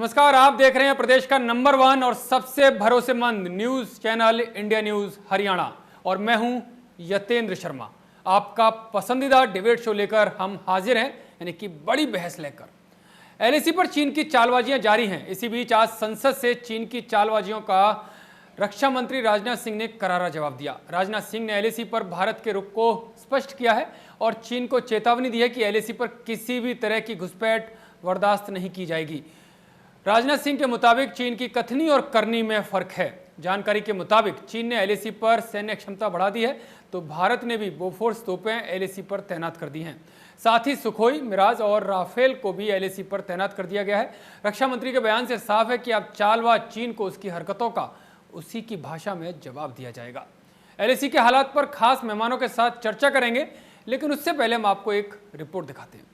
नमस्कार, आप देख रहे हैं प्रदेश का नंबर 1 और सबसे भरोसेमंद news channel India news Haryana और मैं हूं यतेंद्र शर्मा। आपका पसंदीदा डिबेट शो लेकर हम हाजिर हैं, यानी कि बड़ी बहस लेकर। एलएसी पर चीन की चालबाजियां जारी हैं। इसी बीच आज संसद से चीन की चालबाजियों का रक्षा मंत्री राजनाथ सिंह ने करारा जवाब दिया। राजनाथ सिंह ने एलएसी पर भारत के रुख को स्पष्ट किया है और चीन को चेतावनी दी है कि एलएसी पर किसी भी तरह की घुसपैठ बर्दाश्त नहीं की जाएगी। राजनाथ सिंह के मुताबिक चीन की कथनी और करनी में फर्क है। जानकारी के मुताबिक चीन ने एलएसी पर सैन्य क्षमता बढ़ा दी है, तो भारत ने भी बोफोर्स तोपें एलएसी पर तैनात कर दी हैं। साथ ही सुखोई, मिराज और राफेल को भी एलएसी पर तैनात कर दिया गया है। रक्षा मंत्री के बयान से साफ है कि अब चालबाज चीन को उसकी हरकतों का उसी की भाषा में जवाब दिया जाएगा। एलएसी के हालात पर खास मेहमानों के साथ चर्चा करेंगे, लेकिन उससे पहले हम आपको एक रिपोर्ट दिखाते हैं।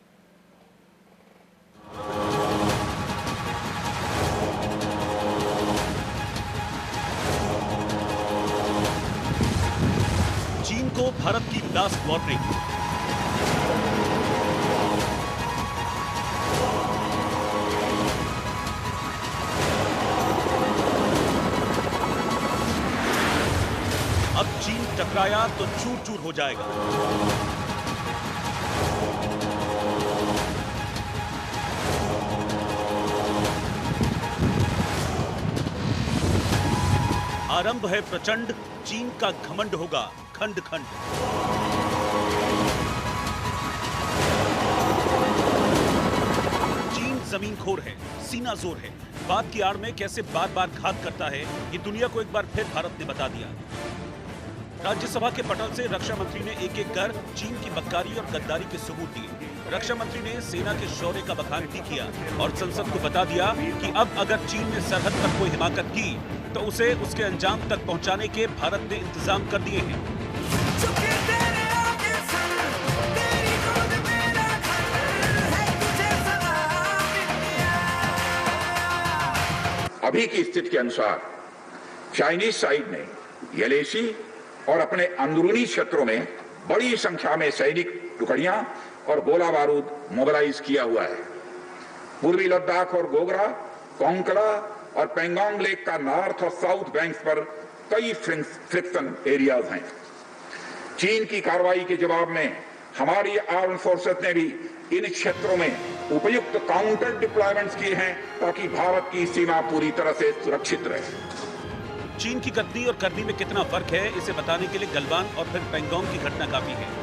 चीन को भारत की लास्ट वार्निंग। अब चीन टकराया तो चूर चूर हो जाएगा। आरंभ है प्रचंड, चीन का घमंड होगा खंड खंड। चीन जमीनखोर है, सीना जोर है। बात की आड़ में कैसे बार बार घात करता है, ये दुनिया को एक बार फिर भारत ने बता दिया। राज्यसभा के पटल से रक्षा मंत्री ने एक एक कर चीन की बदकारी और गद्दारी के सबूत दिए। रक्षा मंत्री ने सेना के शौर्य का बखान भी किया और संसद को बता दिया कि अब अगर चीन ने सरहद पर कोई हिमाकत की तो उसे उसके अंजाम तक पहुंचाने के भारत ने इंतजाम कर दिए हैं। अभी की स्थिति के अनुसार चाइनीज साइड ने एलएसी और अपने अंदरूनी क्षेत्रों में बड़ी संख्या में सैनिक टुकड़ियां और गोला बारूद मोबिलाइज किया हुआ है। पूर्वी लद्दाख और गोगरा, कोंकला और पेंगोंग लेक का नॉर्थ और साउथ बैंक्स पर कई फ्रिक्शन एरियाज हैं। चीन की कार्रवाई के जवाब में हमारी आर्म्ड फोर्सेस ने भी इन क्षेत्रों में उपयुक्त काउंटर डिप्लॉयमेंट्स किए हैं ताकि भारत की सीमा पूरी तरह से सुरक्षित रहे। चीन की कथनी और करनी में कितना फर्क है, इसे बताने के लिए गलवान और फिर पेंगोंग की घटना काफी है।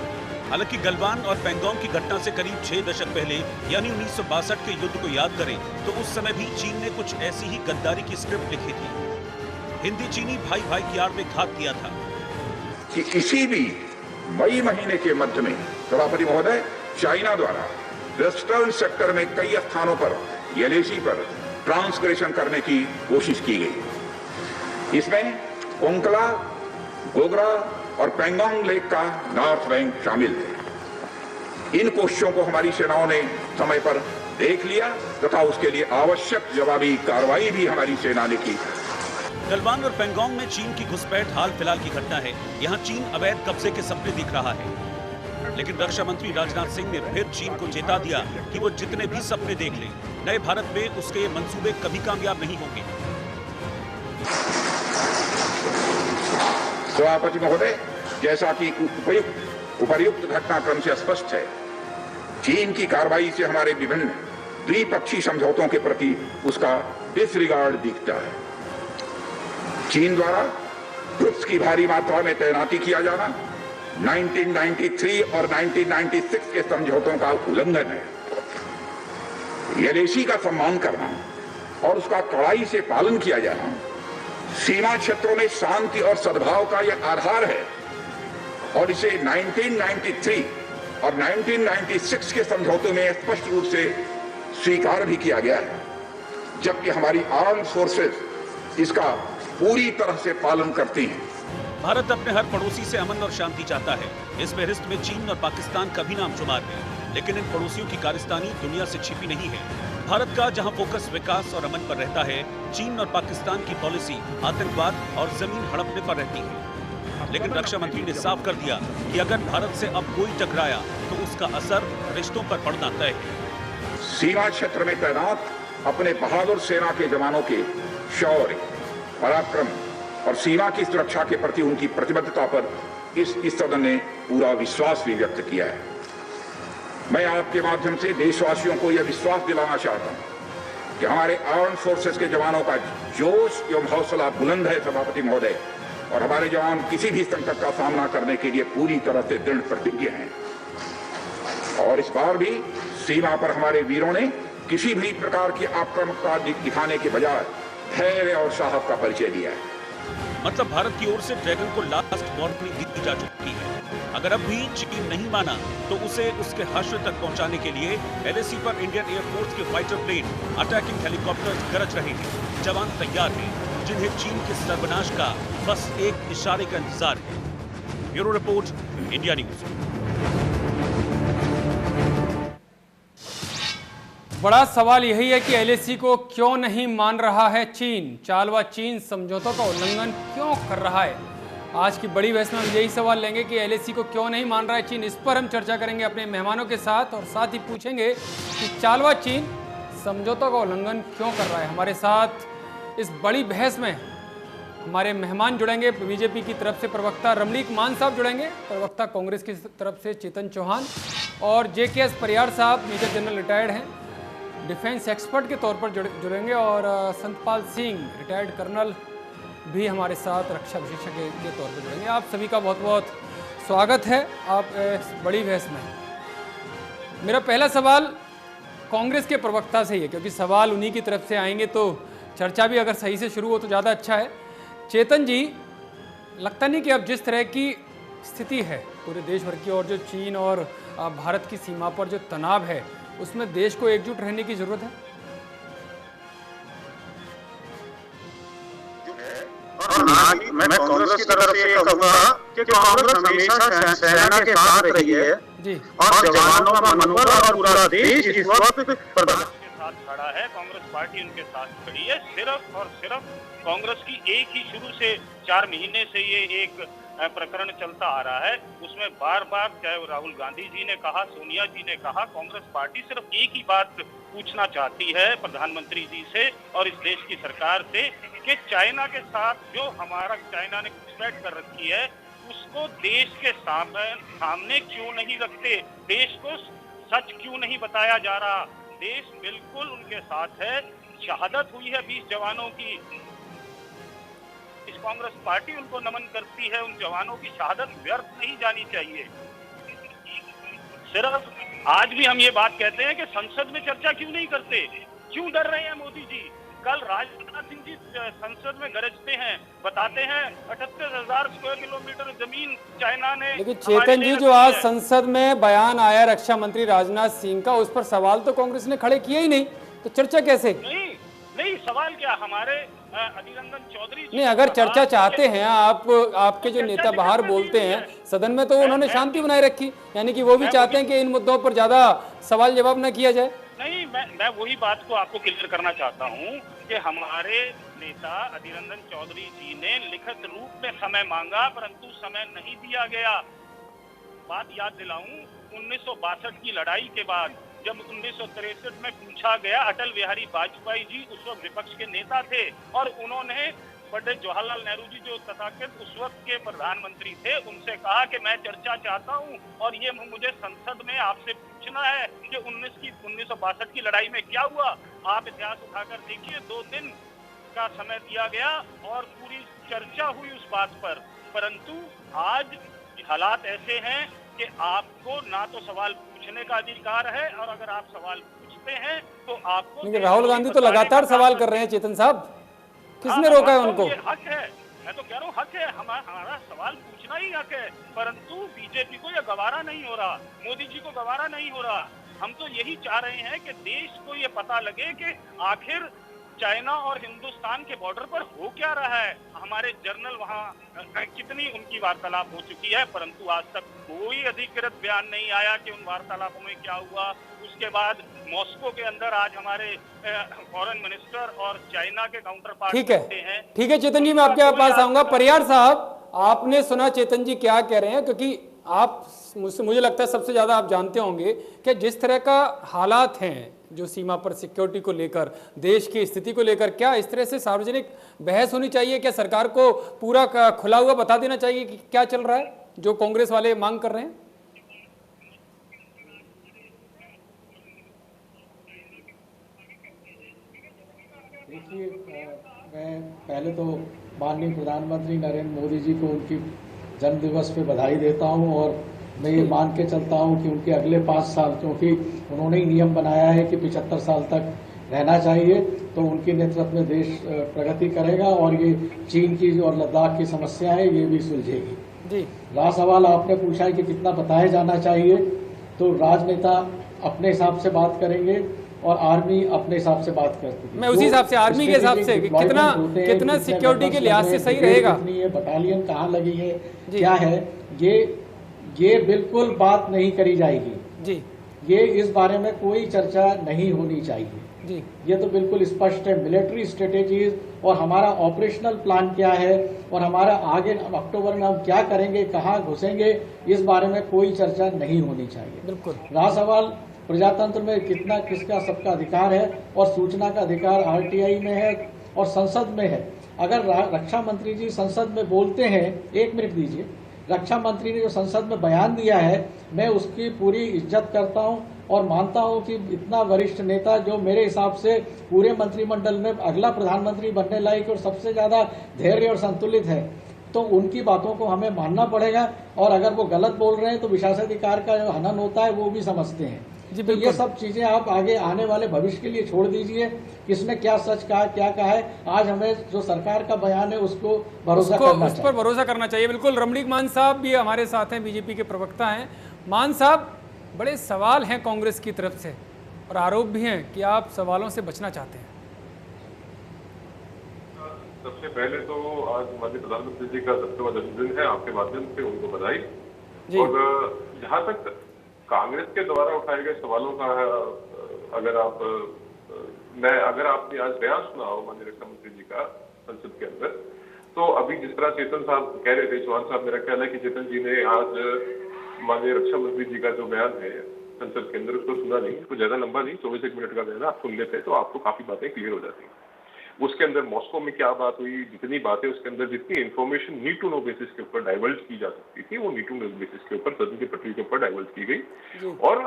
हालांकि गलवान और पेंगोंग की घटना से करीब 6 दशक पहले यानी 1962 के युद्ध को याद करें तो उस समय भी चीन ने कुछ ऐसी ही गद्दारी की स्क्रिप्ट लिखी थी। हिंदी चीनी भाई भाई की आड़ में घात किया था कि इसी भी मई महीने के मध्य में सभापति महोदय चाइना द्वारा वेस्टर्न सेक्टर में कई स्थानों पर एलएसी पर ट्रांसग्रेशन करने की कोशिश की गई। इसमें कोंकला, गोगरा और पेंगोंग लेक का नॉर्थ बैंक शामिल थे। इन कोशिशों को हमारी सेनाओं ने समय पर देख लिया तथा उसके लिए आवश्यक जवाबी कार्रवाई भी हमारी सेना ने की। गलवान और पेंगोंग में चीन की घुसपैठ हाल फिलहाल की घटना है। यहाँ चीन अवैध कब्जे के सपने दिख रहा है, लेकिन रक्षा मंत्री राजनाथ सिंह ने फिर चीन को चेता दिया कि वो जितने भी सपने देख ले, नए भारत में उसके ये मंसूबे कभी कामयाब नहीं होंगे। सभापति महोदय, जैसा कि उपर्युक्त घटनाक्रम से स्पष्ट है, चीन की कार्रवाई से हमारे विभिन्न द्विपक्षीय समझौतों के प्रति उसका डिसरिगार्ड दिखता है। चीन द्वारा ट्रुप्स की भारी मात्रा में तैनाती किया जाना 1993 और 1996 के समझौतों का उल्लंघन है। एलएसी का सम्मान करना और उसका कड़ाई से पालन किया जाना सीमा क्षेत्रों में शांति और सद्भाव का यह आधार है और इसे 1993 और 1996 के समझौतों में स्पष्ट रूप से स्वीकार भी किया गया है, जबकि हमारी आर्म्ड फोर्सेस इसका पूरी तरह से पालन करती हैं। भारत अपने हर पड़ोसी से अमन और शांति चाहता है। इस फहरिस्त में चीन और पाकिस्तान का भी नाम शुमार है, लेकिन इन पड़ोसियों की कारस्तानी दुनिया से छिपी नहीं है। भारत का जहां फोकस विकास और अमन पर रहता है, चीन और पाकिस्तान की पॉलिसी आतंकवाद और जमीन हड़पने पर रहती है। लेकिन रक्षा मंत्री ने साफ कर दिया कि अगर भारत से अब कोई टकराया तो उसका असर रिश्तों पर पड़ना तय है। सीमा क्षेत्र में तैनात अपने बहादुर सेना के जवानों के शौर्य, पराक्रम और सीमा की सुरक्षा के प्रति उनकी प्रतिबद्धता पर इस सदन ने पूरा विश्वास भी व्यक्त किया है। मैं आपके माध्यम से देशवासियों को यह विश्वास दिलाना चाहता हूं कि हमारे आर्म फोर्सेस के जवानों का जोश एवं हौसला बुलंद है सभापति महोदय, और हमारे जवान किसी भी संकट का सामना करने के लिए पूरी तरह से दृढ़ प्रतिज्ञ हैं। और इस बार भी सीमा पर हमारे वीरों ने किसी भी प्रकार की आक्रामकता दिखाने के बजाय धैर्य और साहस का परिचय दिया है। मतलब भारत की ओर से ड्रैगन को लास्ट वार्निंग दी जा चुकी है। अगर अब भी चीन नहीं माना तो उसे उसके हश्र तक पहुंचाने के लिए LAC पर इंडियन एयरफोर्स के फाइटर प्लेन, अटैकिंग हेलीकॉप्टर्स गरज रहे हैं। जवान तैयार हैं, जिन्हें चीन के सर्वनाश का बस एक इशारे का इंतजार है। Bureau report, India news. बड़ा सवाल यही है कि LAC को क्यों नहीं मान रहा है चीन? चालवा चीन समझौतों का उल्लंघन क्यों कर रहा है? आज की बड़ी बहस में हम यही सवाल लेंगे कि LAC को क्यों नहीं मान रहा है चीन। इस पर हम चर्चा करेंगे अपने मेहमानों के साथ, और साथ ही पूछेंगे कि चालवा चीन समझौतों का उल्लंघन क्यों कर रहा है। हमारे साथ इस बड़ी बहस में हमारे मेहमान जुड़ेंगे। बीजेपी की तरफ से प्रवक्ता रमणीक मान साहब जुड़ेंगे, प्रवक्ता कांग्रेस की तरफ से चेतन चौहान, और JKS परियार साहब मेजर जनरल रिटायर्ड हैं, डिफेंस एक्सपर्ट के तौर पर जुड़ेंगे, और संतपाल सिंह रिटायर्ड कर्नल भी हमारे साथ रक्षा विशेषज्ञ के तौर पर जुड़ेंगे। आप सभी का बहुत बहुत स्वागत है आप इस बड़ी बहस में। मेरा पहला सवाल कांग्रेस के प्रवक्ता से ही है, क्योंकि सवाल उन्हीं की तरफ से आएंगे तो चर्चा भी अगर सही से शुरू हो तो ज़्यादा अच्छा है। चेतन जी, लगता नहीं कि अब जिस तरह की स्थिति है पूरे देश भर की, और जो चीन और भारत की सीमा पर जो तनाव है, उसमें देश को एकजुट रहने की जरूरत है? और आज मैं कांग्रेस की तरफ से ये कहूंगा कि कांग्रेस हमेशा सेना के साथ रही है जी, और जवानों का मनोबल, और पूरा देश इस वक्त प्रधान के साथ खड़ा है। कांग्रेस पार्टी उनके साथ खड़ी है। सिर्फ और सिर्फ कांग्रेस की एक ही शुरू से 4 महीने से ये एक प्रकरण चलता आ रहा है। उसमें बार बार चाहे वो राहुल गांधी जी ने कहा, सोनिया जी ने कहा, कांग्रेस पार्टी सिर्फ एक ही बात पूछना चाहती है प्रधानमंत्री जी से और इस देश की सरकार से कि चाइना के साथ जो हमारा चाइना ने घुसपैठ कर रखी है उसको देश के सामने क्यों नहीं रखते, देश को सच क्यों नहीं बताया जा रहा। देश बिल्कुल उनके साथ है। शहादत हुई है 20 जवानों की, इस कांग्रेस पार्टी उनको नमन करती है। उन जवानों की शहादत व्यर्थ नहीं जानी चाहिए। सिर्फ आज भी हम ये बात कहते हैं कि संसद में चर्चा क्यों नहीं करते, क्यों डर रहे हैं मोदी जी। कल राजनाथ सिंह जी संसद में गरजते हैं, बताते हैं 78,000 स्क्वायर किलोमीटर जमीन चाइना ने। लेकिन चेतन जी, जो आज संसद में बयान आया रक्षा मंत्री राजनाथ सिंह का, उस पर सवाल तो कांग्रेस ने खड़े किए ही नहीं, तो चर्चा कैसे? नहीं सवाल क्या, हमारे अधीर रंजन चौधरी नहीं, अगर चर्चा चाहते हैं आप, आपके जो नेता बाहर बोलते हैं सदन में, तो उन्होंने शांति बनाए रखी, यानी कि वो भी चाहते हैं कि इन मुद्दों पर ज्यादा सवाल जवाब न किया जाए। नहीं, मैं वही बात को आपको क्लियर करना चाहता हूँ कि हमारे नेता अधीर रंजन चौधरी जी ने लिखित रूप में समय मांगा, परंतु समय नहीं दिया गया। बात याद दिलाऊं, 1962 की लड़ाई के बाद जब 1963 में पूछा गया, अटल बिहारी वाजपेयी जी उस वक्त विपक्ष के नेता थे और उन्होंने पंडित जवाहरलाल नेहरू जी जो तथाकथित उस वक्त के प्रधानमंत्री थे, उनसे कहा कि मैं चर्चा चाहता हूं और ये मुझे संसद में आपसे पूछना है कि 1962 की लड़ाई में क्या हुआ। आप इतिहास उठाकर देखिए, 2 दिन का समय दिया गया और पूरी चर्चा हुई उस बात पर। परंतु आज हालात ऐसे हैं कि आपको ना तो सवाल पूछने का अधिकार है, और अगर आप सवाल पूछते हैं तो आपको। लेकिन राहुल गांधी तो लगातार सवाल कर रहे हैं चेतन साहब, किसने रोका है उनको? हक है, मैं तो कह रहा हूँ हक है, हमारा सवाल पूछना ही हक है। परंतु बीजेपी को यह गवारा नहीं हो रहा, मोदी जी को गवारा नहीं हो रहा। हम तो यही चाह रहे हैं कि देश को ये पता लगे कि आखिर चाइना और हिंदुस्तान के बॉर्डर पर हो क्या रहा है। हमारे जर्नल वहां कितनी उनकी वार्तालाप हो चुकी है, परंतु आज तक कोई अधिकृत बयान नहीं आया कि उन वार्तालापों में क्या हुआ। उसके बाद मॉस्को के अंदर आज हमारे फॉरेन मिनिस्टर और चाइना के काउंटर पार्ट हैं। ठीक है चेतन जी, मैं आपके पास आऊंगा। परियार साहब, आपने सुना चेतन जी क्या कह रहे हैं, क्योंकि आप मुझे लगता है सबसे ज़्यादा आप जानते होंगे कि जिस तरह का हालात हैं जो सीमा पर सिक्योरिटी को लेकर, देश की स्थिति को लेकर, क्या इस तरह से सार्वजनिक बहस होनी चाहिए? क्या सरकार को पूरा खुला हुआ बता देना चाहिए कि क्या चल रहा है, जो कांग्रेस वाले मांग कर रहे हैं? देखिए, मैं पहले तो माननीय प्रधानमंत्री नरेंद्र मोदी जी को उनकी जन्मदिवस पे बधाई देता हूं, और मैं ये मान के चलता हूं कि उनके अगले 5 साल, क्योंकि उन्होंने ही नियम बनाया है कि 75 साल तक रहना चाहिए, तो उनके नेतृत्व में देश प्रगति करेगा और ये चीन की और लद्दाख की समस्या है ये भी सुलझेगी। जी, रहा सवाल आपने पूछा है कि कितना बताया जाना चाहिए, तो राजनेता अपने हिसाब से बात करेंगे और आर्मी अपने हिसाब से बात करती है। मैं उसी हिसाब से, आर्मी के हिसाब से कितना सिक्योरिटी के लिहाज से सही रहेगा, बटालियन कहाँ लगी है, क्या है, ये बिल्कुल बात नहीं करी जाएगी जी। ये इस बारे में कोई चर्चा नहीं होनी चाहिए जी। ये तो बिल्कुल स्पष्ट है। मिलिट्री स्ट्रेटेजीज और हमारा ऑपरेशनल प्लान क्या है और हमारा आगे अक्टूबर में हम क्या करेंगे, कहाँ घुसेंगे, इस बारे में कोई चर्चा नहीं होनी चाहिए। बिल्कुल। रहा सवाल प्रजातंत्र में कितना किसका सबका अधिकार है, और सूचना का अधिकार आरटीआई में है और संसद में है। अगर रक्षा मंत्री जी संसद में बोलते हैं, 1 मिनट दीजिए, रक्षा मंत्री ने जो संसद में बयान दिया है, मैं उसकी पूरी इज्जत करता हूं और मानता हूं कि इतना वरिष्ठ नेता, जो मेरे हिसाब से पूरे मंत्रिमंडल में अगला प्रधानमंत्री बनने लायक और सबसे ज्यादा धैर्य और संतुलित है, तो उनकी बातों को हमें मानना पड़ेगा। और अगर वो गलत बोल रहे हैं तो विशेषाधिकार का जो हनन होता है वो भी समझते हैं। जी, तो ये सब चीजें आप आगे आने वाले भविष्य के लिए छोड़ दीजिए, किसने क्या सच कहा, क्या कहा है। आज हमें जो सरकार का बयान है उसको भरोसा करना चाहिए, उस पर भरोसा करना चाहिए। बिल्कुल। रमणीक मान साहब भी हमारे साथ हैं, बीजेपी के प्रवक्ता हैं। मान साहब, बड़े सवाल हैं कांग्रेस की तरफ से और आरोप भी हैं कि आप सवालों से बचना चाहते हैं। सबसे पहले तो आज माननीय प्रधानमंत्री जी का 70वां जन्मदिन है, आपके माध्यम से उनको बधाई। और जहां तक कांग्रेस के द्वारा उठाए गए सवालों का, अगर आपने आज बयान सुना हो माननीय रक्षा मंत्री जी का संसद के अंदर, तो अभी जिस तरह चेतन साहब कह रहे थे, चौहान साहब, मेरा ख्याल है कि चेतन जी ने आज माननीय रक्षा मंत्री जी का जो बयान है संसद के अंदर उसको सुना नहीं, तो ज्यादा लंबा नहीं, 24 मिनट का बयान, आप सुन लेते तो आपको काफी बातें क्लियर हो जाती। उसके अंदर मॉस्को में क्या बात हुई, जितनी बातें उसके अंदर, जितनी information need to know basis के ऊपर डाइवर्ज की जा सकती थी, वो नीड टू नो बेसिस के ऊपर सदन की पटरी के ऊपर डाइवर्ज की गई। और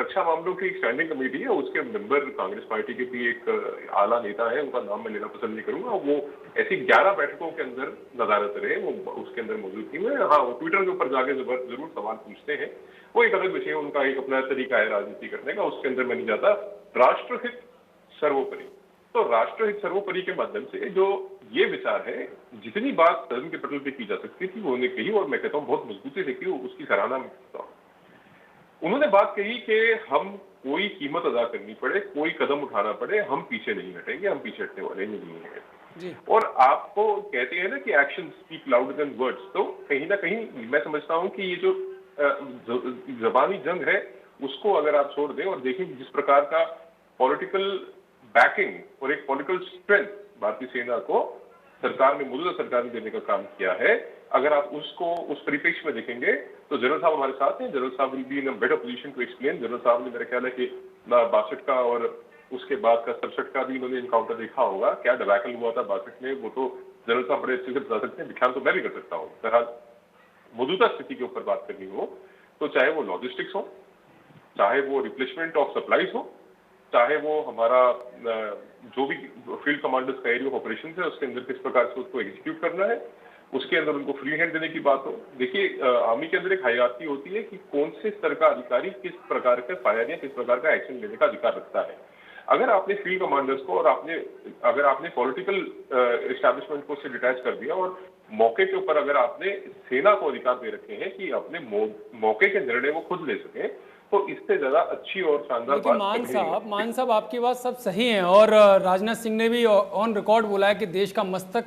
रक्षा मामलों की एक स्टैंडिंग कमेटी है, उसके मेंबर कांग्रेस पार्टी के भी एक आला नेता है, उनका नाम मैं लेना पसंद नहीं करूंगा, वो ऐसी 11 बैठकों के अंदर नदारत रहे, वो उसके अंदर मौजूद थी। मैं हाँ, वो ट्विटर के ऊपर जाके जरूर सवाल पूछते हैं, वो एक अलग विषय है, उनका एक अपना तरीका है राजनीति करने का, उसके अंदर मैं नहीं जाता। राष्ट्रहित सर्वोपरि, तो राष्ट्रहित सर्वोपरि के माध्यम से जो ये विचार है, जितनी बात सदन के पटल पे की जा सकती थी वो उन्होंने कही, और मैं कहता हूँ बहुत मजबूती से की, उसकी सराहना मैं करता हूँ। उन्होंने बात कही कि हम कोई कीमत अदा करनी पड़े, कोई कदम उठाना पड़े, हम पीछे नहीं हटेंगे, हम पीछे हटने वाले नहीं हैं। और आपको कहते हैं ना कि action speak louder than words, तो कहीं ना कहीं मैं समझता हूँ कि ये जो जबानी जंग है उसको अगर आप छोड़ दें और देखें जिस प्रकार का पॉलिटिकल बैकिंग और एक पॉलिटिकल स्ट्रेंथ भारतीय सेना को सरकार ने, मौजूदा सरकार ने देने का काम किया है, अगर आप उसको उस परिप्रेक्ष्य में देखेंगे तो जनरल साहब हमारे साथ हैं, जनरल साहब will be in a better position to explain. General साहब ने, मेरा ख्याल है कि 62 का और उसके बाद का 67 का भी इन्होंने इनकाउंटर देखा होगा, क्या डबैकल हुआ था 62 में, वो तो जनरल साहब बड़े अच्छे से बता सकते हैं, व्याख्यान तो मैं भी कर सकता हूँ। बहरहाल मौजूदा स्थिति के ऊपर बात करनी हो तो चाहे वो लॉजिस्टिक्स हो, चाहे वो रिप्लेसमेंट ऑफ सप्लाईज हो, चाहे वो हमारा जो भी फील्ड कमांडर्स का एरिया ऑफ ऑपरेशन है उसके अंदर किस प्रकार से उसको एग्जीक्यूट करना है, उसके अंदर उनको फ्री हैंड देने की बात हो। देखिए, आर्मी के अंदर एक हायरार्की होती है कि कौन से स्तर का अधिकारी किस प्रकार का फायर या किस प्रकार का एक्शन लेने का अधिकार रखता है। अगर आपने फील्ड कमांडर्स को और अगर आपने पॉलिटिकल एस्टैब्लिशमेंट को उससे डिटैच कर दिया और मौके के ऊपर अगर आपने सेना को अधिकार दे रखे हैं कि अपने मौके के निर्णय वो खुद ले सके, तो इससे ज्यादा अच्छी और शानदार बात। मान साहब आपकी बात सब सही है, और राजनाथ सिंह ने भी ऑन रिकॉर्ड बोला है कि देश का मस्तक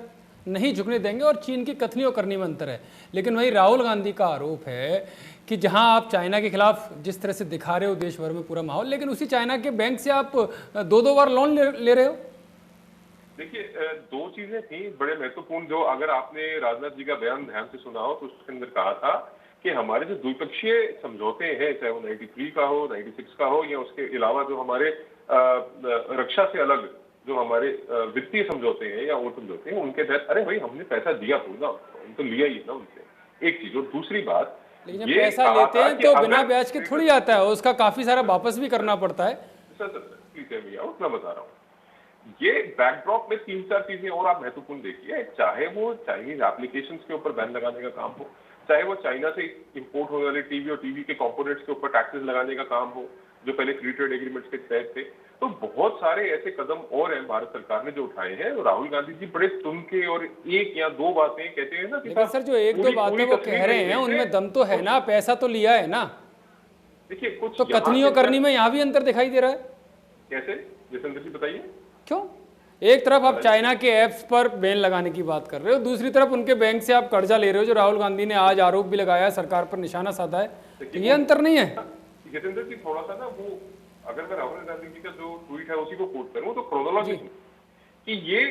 नहीं झुकने देंगे, और चीन की कथनी और करनी में अंतर है। लेकिन वही राहुल गांधी का आरोप है कि जहां आप चाइना के खिलाफ जिस तरह से दिखा रहे हो देश भर में पूरा माहौल, लेकिन उसी चाइना के बैंक से आप 2-2 बार लोन ले रहे हो। देखिए, 2 चीजें थी बड़े महत्वपूर्ण, जो अगर आपने राजनाथ जी का बयान ध्यान से सुना हो तो उसके अंदर कहा था कि हमारे जो द्विपक्षीय समझौते हैं, चाहे वो 93 का हो, 96 का हो, या उसके अलावा जो हमारे रक्षा से अलग जो हमारे वित्तीय समझौते हैं या और समझौते हैं, उनके तहत अरे भाई हमने पैसा दिया पूरा, तो लिया ही ना उनसे। एक चीज। और दूसरी बात, लेकिन जब पैसा लेते हैं तो बिना ब्याज के थोड़ी आता है, उसका काफी सारा वापस भी करना पड़ता है। सर प्लीज मैं बता रहा हूँ, ये बैकड्रॉप में 3-4 चीजें और आप महत्वपूर्ण देखिए। चाहे वो चाइनीज एप्लीकेशंस के ऊपर बैन लगाने का काम हो, चाहे वो चाइना से इंपोर्ट होने वाले टीवी और टीवी के कंपोनेंट्स के ऊपर टैक्सेस लगाने का काम हो, जो पहले फ्री ट्रेड एग्रीमेंट्स के तहत थे, तो बहुत सारे ऐसे कदम और हैं भारत सरकार ने जो उठाए हैं। राहुल गांधी जी बड़े तुम के और एक या दो बातें कहते हैं ना कि लेकिन सर जो एक दो बातें वो कह रहे हैं उनमें दम तो है ना, पैसा तो लिया है ना। देखिए कुछ तो कथनियों करनी में यहाँ भी अंतर दिखाई दे रहा है। कैसे जसवंत जी बताइए। क्यों? एक तरफ आप चाइना के ऐप्स पर बैन लगाने की बात कर रहे हो, दूसरी तरफ उनके बैंक से आप कर्जा ले रहे हो, जो राहुल गांधी ने आज आरोप भी लगाया है, सरकार पर निशाना साधा है। तो ये अंतर नहीं है? जितेंद्र जी थोड़ा सा ना वो, अगर मैं राहुल गांधी जी का जो ट्वीट है उसी को कोट करूं तो क्रोनोलॉजी कि ये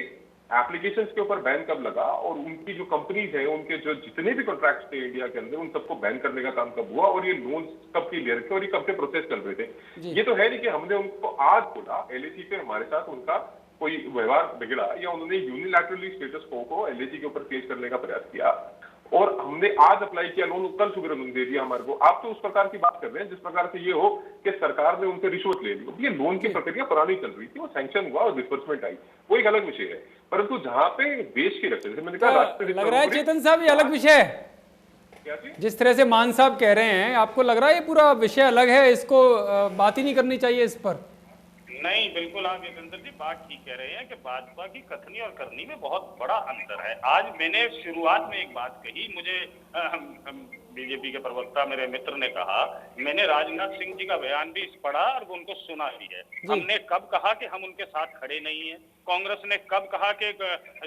एप्लीकेशंस के ऊपर बैन कब लगा और उनकी जो कंपनीज हैं, उनके जो जितने भी कॉन्ट्रैक्ट्स थे इंडिया के अंदर, उन सबको बैन करने का काम कब हुआ और ये लोन्स कब की ले रखे और ये कब से प्रोसेस चल रहे थे। ये तो है नहीं कि हमने उनको आज बोला एलआईसी पे हमारे साथ उनका कोई व्यवहार बिगड़ा या उन्होंने यूनिलैटरली स्टेटस को एलआईसी के ऊपर पेश करने का प्रयास किया और हमने आज अप्लाई किया लोन, कल सुबह उन्होंने दे दिया हमारे को। आप तो उस प्रकार की बात कर रहे हैं जिस प्रकार से ये हो कि सरकार ने उनसे रिश्वत ले ली। ये लोन की प्रक्रिया पुरानी चल रही थी, वो सैंक्शन हुआ और डिस्बर्समेंट आई, वो एक अलग विषय है। परंतु जहां पे देश की रक्षा, जैसे मैंने कहा, लग रहा है चेतन साहब ये अलग विषय है। क्या चीज? जिस तरह से मान साहब कह रहे हैं, आपको लग रहा है ये पूरा विषय अलग है, इसको बात ही नहीं करनी चाहिए इस पर? नहीं, बिल्कुल आप जितेंद्र जी बात ठीक कह रहे हैं कि भाजपा की कथनी और करनी में बहुत बड़ा अंतर है। आज मैंने शुरुआत में एक बात कही, मुझे बीजेपी के प्रवक्ता मेरे मित्र ने कहा, मैंने राजनाथ सिंह जी का बयान भी पढ़ा और उनको सुना भी है। हमने कब कहा कि हम उनके साथ खड़े नहीं हैं? कांग्रेस ने कब कहा कि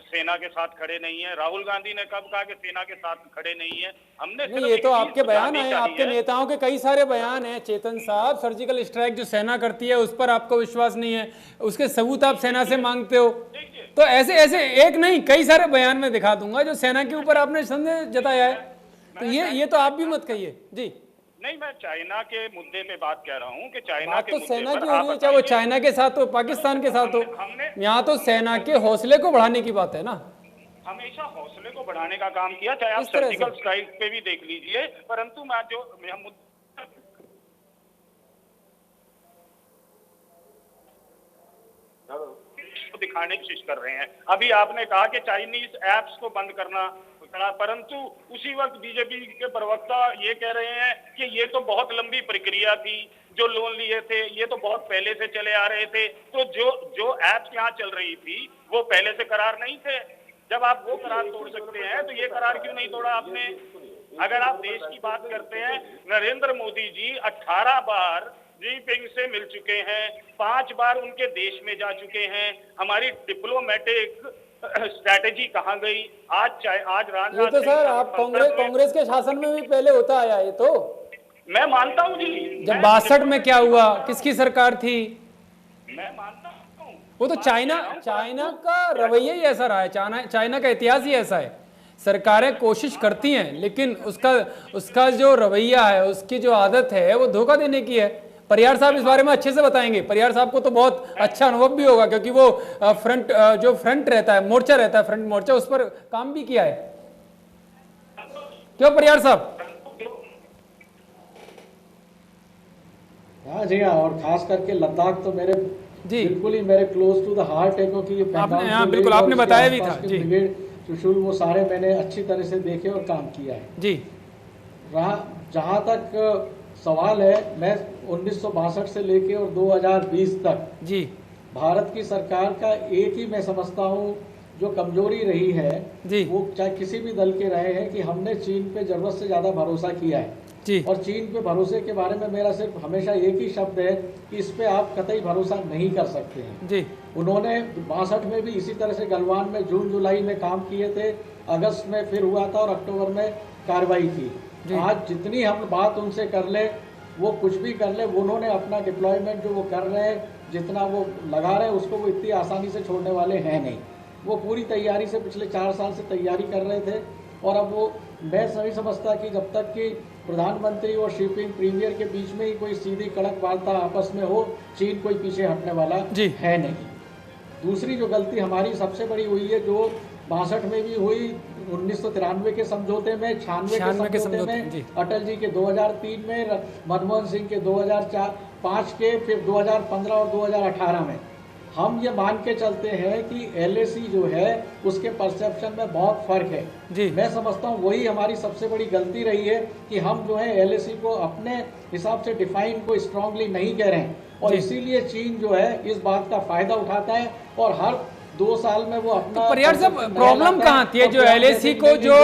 सेना के साथ खड़े नहीं है? राहुल गांधी ने कब कहा कि सेना के साथ खड़े नहीं है? हमने नहीं, ये तो आपके बयान है, आपके नेताओं के कई सारे बयान हैं चेतन साहब। सर्जिकल स्ट्राइक जो सेना करती है उस पर आपको विश्वास नहीं है, उसके सबूत आप सेना से मांगते हो। तो ऐसे ऐसे एक नहीं कई सारे बयान में दिखा दूंगा जो सेना के ऊपर आपने संदेह जताया है। तो ये तो आप भी मत कहिए जी। नहीं, मैं चाइना के मुद्दे पे बात कह रहा हूँ कि चाइना बात के तो मुद्दे सेना पर की हो रही है, चाहे वो चाइना के साथ हो, पाकिस्तान के साथ हो। यहाँ तो सेना के हौसले को बढ़ाने की बात है ना। हमेशा हौसले को बढ़ाने का काम किया, चाहे आप सर्जिकल स्ट्राइक पे भी देख लीजिए। परंतु मैं जो दिखाने की कोशिश कर रहे हैं। अभी आपने कहा कि चाइनीज ऐप्स को बंद करना पड़ा, परंतु उसी वक्त बीजेपी के प्रवक्ता ये कह रहे हैं कि ये तो बहुत लंबी प्रक्रिया थी, जो लोन लिए थे ये तो बहुत पहले से चले आ रहे थे। तो जो ऐप्स यहाँ चल रही थी वो पहले से करार नहीं थे? जब आप वो करार तोड़ सकते हैं तो ये करार क्यों नहीं तोड़ा आपने? अगर आप देश की बात करते हैं, नरेंद्र मोदी जी 18 बार जिनपिंग से मिल चुके हैं, 5 बार उनके देश में जा चुके हैं। हमारी डिप्लोमेटिक स्ट्रैटेजी कहाँ गई? आज राजनाथ, ये तो सर आप कांग्रेस के शासन में भी पहले होता आया, ये तो मैं मानता हूँ जी। जब 62 में क्या हुआ, किसकी सरकार थी? मैं मानता हूँ, वो तो चाइना का रवैया ही ऐसा रहा है, चाइना का इतिहास ही ऐसा है। सरकारें कोशिश करती हैं लेकिन उसका जो रवैया है, उसकी जो आदत है वो धोखा देने की है। परियार साहब इस बारे में अच्छे से बताएंगे। परियार साहब को तो बहुत अच्छा अनुभव भी होगा क्योंकि वो फ्रंट रहता है, मोर्चा रहता है, फ्रंट मोर्चा, उस पर काम भी किया है। क्यों परियार साहब? हाँ जी हाँ, और खास करके लद्दाख तो मेरे जी बिल्कुल ही मेरे क्लोज टू द हार्ट है, क्योंकि ये आपने बिल्कुल आपने बताया भी था जी। ब्रिगेड त्रिशूल वो सारे मैंने अच्छी तरह से देखे और काम किया है जी। जहाँ तक सवाल है, मैं 1962 से लेके और 2020 तक जी भारत की सरकार का एक ही मैं समझता हूँ जो कमजोरी रही है जी, वो चाहे किसी भी दल के रहे हैं कि हमने चीन पे जरूरत से ज्यादा भरोसा किया है जी। और चीन पे भरोसे के बारे में मेरा सिर्फ हमेशा एक ही शब्द है कि इस पे आप कतई भरोसा नहीं कर सकते हैं जी। उन्होंने 62 में भी इसी तरह से गलवान में जून जुलाई में काम किए थे, अगस्त में फिर हुआ था और अक्टूबर में कार्रवाई की। आज जितनी हम बात उनसे कर ले, वो कुछ भी कर ले, उन्होंने अपना डिप्लॉयमेंट जो वो कर रहे हैं, जितना वो लगा रहे हैं, उसको वो इतनी आसानी से छोड़ने वाले हैं नहीं। वो पूरी तैयारी से पिछले 4 साल से तैयारी कर रहे थे और अब वो मैं सही समझता कि जब तक कि प्रधानमंत्री और शिपिंग प्रीमियर के बीच में ही कोई सीधी कड़क वार्ता आपस में हो, चीन कोई पीछे हटने वाला जी है नहीं। दूसरी जो गलती हमारी सबसे बड़ी हुई है, जो 62 में भी हुई, 1993 के समझौते में, 96 के समझौते में, अटल जी के 2003 में, मनमोहन सिंह के 2005 के, फिर 2015 और 2018 में, हम ये मान के चलते हैं कि एलएसी जो है उसके परसेप्शन में बहुत फर्क है जी। मैं समझता हूँ वही हमारी सबसे बड़ी गलती रही है कि हम जो है एलएसी को अपने हिसाब से डिफाइन को स्ट्रांगली नहीं कह रहे हैं, और इसीलिए चीन जो है इस बात का फायदा उठाता है और हर 2 साल में वो अपना। तो परियार साहब, प्रॉब्लम कहाँ आती है? जो एलएसी को जो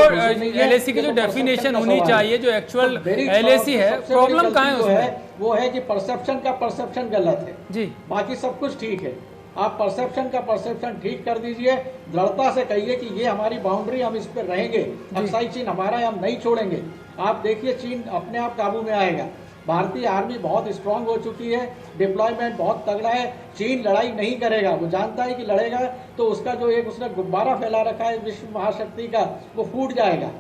एलएसी की जो डेफिनेशन होनी चाहिए, जो एक्चुअल एलएसी है, प्रॉब्लम कहाँ है उसमें? वो है कि परसेप्शन का परसेप्शन गलत है जी, बाकी सब कुछ ठीक है। आप परसेप्शन का परसेप्शन ठीक कर दीजिए, दृढ़ता से कहिए कि ये हमारी बाउंड्री, हम इस पर रहेंगे, अक्साई चीन हमारा है, हम नहीं छोड़ेंगे। आप देखिए चीन अपने आप काबू में आएगा। भारतीय आर्मी बहुत स्ट्रांग हो चुकी है, डिप्लॉयमेंट बहुत तगड़ा है। चीन लड़ाई नहीं करेगा, वो जानता है कि लड़ेगा तो उसका जो एक उसने गुब्बारा फैला रखा है विश्व महाशक्ति का, वो फूट जाएगा।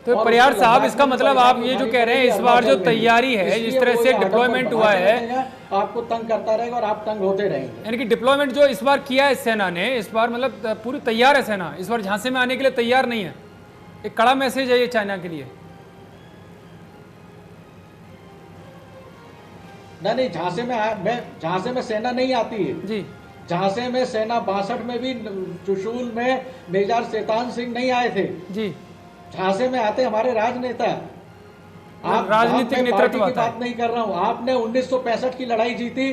तो परियार साहब, इसका मतलब आप ये जो कह रहे हैं, इस बार जो तैयारी है, जिस तरह से डिप्लॉयमेंट हुआ है, आपको तंग करता रहेगा और आप तंग होते रहेंगे। यानी कि डिप्लॉयमेंट जो इस बार किया है सेना ने, इस बार मतलब पूरी तैयार है सेना, इस बार झांसे में आने के लिए तैयार नहीं है। एक कड़ा मैसेज है ये चाइना के लिए। नहीं, झांसे में सेना नहीं आती है जी। झांसे में सेना 62 में भी चुशूल में मेजर शैतान सिंह नहीं आए थे जी। झांसे में आते हमारे राजनेता। आप राजनीतिक नेतृत्व की बात नहीं कर रहा हूँ। आपने 1965 की लड़ाई जीती,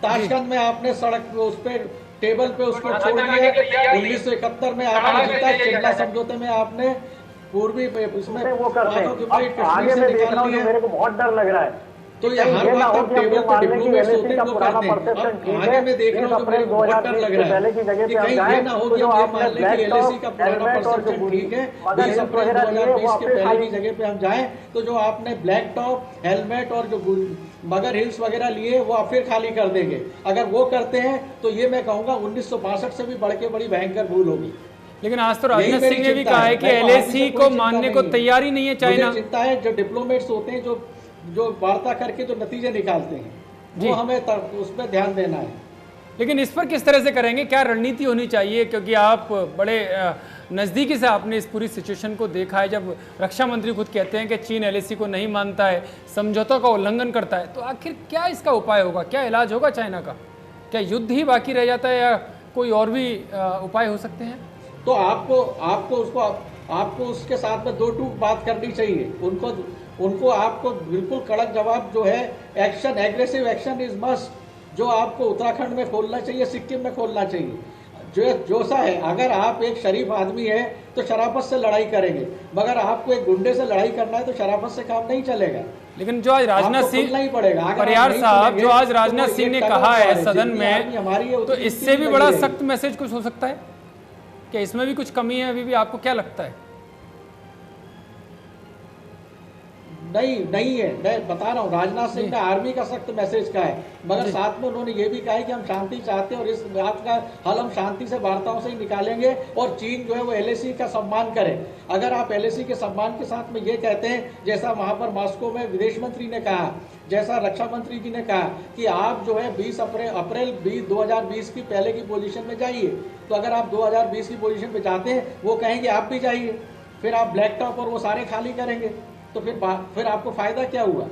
ताशकंद में आपने सड़क पे उस पे टेबल पे उसको छोड़ दिया। 1971 में आपने जीता, चिल्ला समझौते में आपने पूर्वी उसमें वो करते हैं। आगे मैं देख रहा हूँ, मेरे को बहुत डर लग रहा है। तो ये हर बात टेबल पे डिप्लोमेट्स होते हैं, वो करते हैं। आगे में देख रहा हूँ जो मेरे को बहुत डर लग रहा है कि कहीं ये ना हो कि हम ये मान लें कि एलएसी का पुराना परसेप्शन ठीक है, 20 अप्रैल 2020 के पहले की जगह पे हम जाएं, तो जो आपने ब्लैक टॉप, हेलमेट और जो मगर हिल्स वगैरह लिए वो आप फिर खाली कर देंगे। अगर वो करते हैं तो ये मैं कहूँगा 1962 से भी बढ़ के बड़ी भयंकर भूल होगी। लेकिन आज तो राजनाथ सिंह ने भी कहा है कि एलएसी को मानने को तैयार ही नहीं है चाइना। चिंता है जो डिप्लोमेट्स होते हैं, जो वार्ता करके जो नतीजे निकालते हैं, वो हमें उस पर ध्यान देना है। लेकिन इस पर किस तरह से करेंगे, क्या रणनीति होनी चाहिए? क्योंकि आप बड़े नज़दीकी से आपने इस पूरी सिचुएशन को देखा है। जब रक्षा मंत्री खुद कहते हैं कि चीन एलएसी को नहीं मानता है, समझौतों का उल्लंघन करता है, तो आखिर क्या इसका उपाय होगा? क्या इलाज होगा चाइना का? क्या युद्ध ही बाकी रह जाता है या कोई और भी उपाय हो सकते हैं? तो आपको उसके साथ में 2 टूक बात करनी चाहिए। उनको आपको बिल्कुल कड़क जवाब जो है, action, aggressive action is must, जो आपको उत्तराखंड में खोलना चाहिए, सिक्किम में खोलना चाहिए। जो सा है, अगर आप एक शरीफ आदमी है तो शराफत से लड़ाई करेंगे, मगर आपको एक गुंडे से लड़ाई करना है तो शराफत से काम नहीं चलेगा। लेकिन जो आज राजनाथ सिंह, नहीं पड़ेगा परियार साहब, जो आज राजनाथ सिंह ने कहा है सदन में, तो इससे भी बड़ा सख्त मैसेज कुछ हो सकता है क्या? इसमें भी कुछ कमी है अभी भी? आपको क्या लगता है? नहीं है, मैं बता रहा हूँ, राजनाथ सिंह का आर्मी का सख्त मैसेज का है, मगर साथ में उन्होंने ये भी कहा है कि हम शांति चाहते हैं और इस बात का हल हम शांति से वार्ताओं से ही निकालेंगे, और चीन जो है वो एलएसी का सम्मान करे। अगर आप एलएसी के सम्मान के साथ में ये कहते हैं, जैसा वहाँ पर मॉस्को में विदेश मंत्री ने कहा, जैसा रक्षा मंत्री जी ने कहा कि आप जो है 20 अप्रैल 2020 की पहले की पोजीशन में जाइए, तो अगर आप 2020 की पोजीशन में जाते हैं, वो कहेंगे आप भी जाइए, फिर आप ब्लैक टॉप और वो सारे खाली करेंगे, तो फिर आपको फायदा क्या हुआ?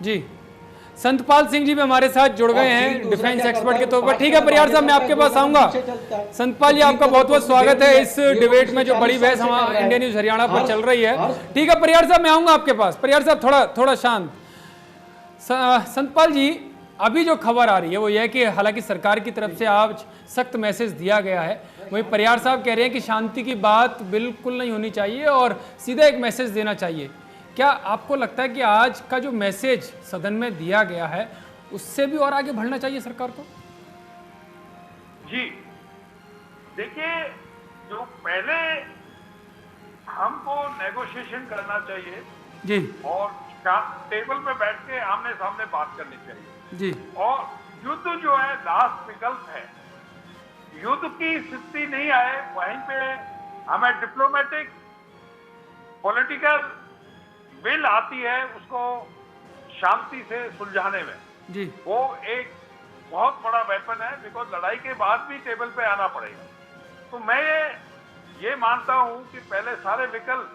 जी, संतपाल सिंह जी भी हमारे साथ जुड़ गए हैं डिफेंस एक्सपर्ट के तौर पर। ठीक है परियार साहब, मैं आपके पास आऊंगा। संतपाल जी, आपका बहुत बहुत स्वागत है इस डिबेट में, जो बड़ी बहस हमारा इंडिया न्यूज हरियाणा पर चल रही है। ठीक है परियार साहब, मैं आऊंगा आपके पास। परियार साहब थोड़ा शांत। संतपाल जी, अभी जो खबर आ रही है वो यह है कि हालांकि सरकार की तरफ से आज सख्त मैसेज दिया गया है, वही परियार साहब कह रहे हैं कि शांति की बात बिल्कुल नहीं होनी चाहिए और सीधा एक मैसेज देना चाहिए। क्या आपको लगता है कि आज का जो मैसेज सदन में दिया गया है उससे भी और आगे बढ़ना चाहिए सरकार को? जी देखिए, जो पहले हमको नेगोशिएशन करना चाहिए जी, और टेबल पे बैठ के आमने सामने बात करनी चाहिए जी, और युद्ध जो है लास्ट विकल्प है। युद्ध की स्थिति नहीं आए, वहीं पे हमें डिप्लोमेटिक, पॉलिटिकल बिल आती है उसको शांति से सुलझाने में, जी वो एक बहुत बड़ा वेपन है, बिकॉज लड़ाई के बाद भी टेबल पे आना पड़ेगा। तो मैं ये मानता हूं कि पहले सारे विकल्प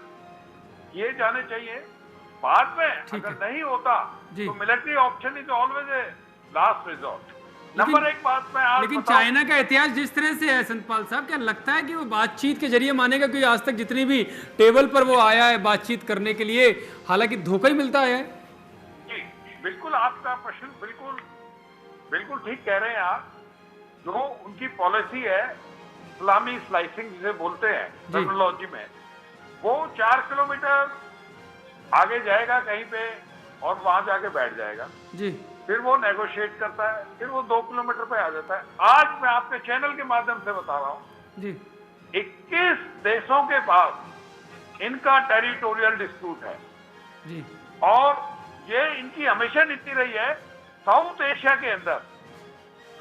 किए जाने चाहिए, बाद में अगर नहीं होता तो military option is always a last resort. Number एक बात मैं आज लेकिन चाइना का इतिहास जिस तरह से है संतपाल साहब, क्या लगता है कि वो बातचीत के जरिए मानेगा? क्योंकि आज तक जितनी भी टेबल पर वो आया है बातचीत करने के लिए, हालांकि धोखा ही मिलता है। जी बिल्कुल, आपका प्रश्न बिल्कुल ठीक कह रहे हैं आप। जो उनकी पॉलिसी है इस्लामी स्लाइसिंग जिसे बोलते हैं टर्मिनोलॉजी में, वो 4 किलोमीटर आगे जाएगा कहीं पे और वहां जाके बैठ जाएगा जी, फिर वो नेगोशिएट करता है, फिर वो 2 किलोमीटर पे आ जाता है। आज मैं आपके चैनल के माध्यम से बता रहा हूं जी, 21 देशों के पास इनका टेरिटोरियल डिस्प्यूट है जी, और ये इनकी हमेशा नीति रही है। साउथ एशिया के अंदर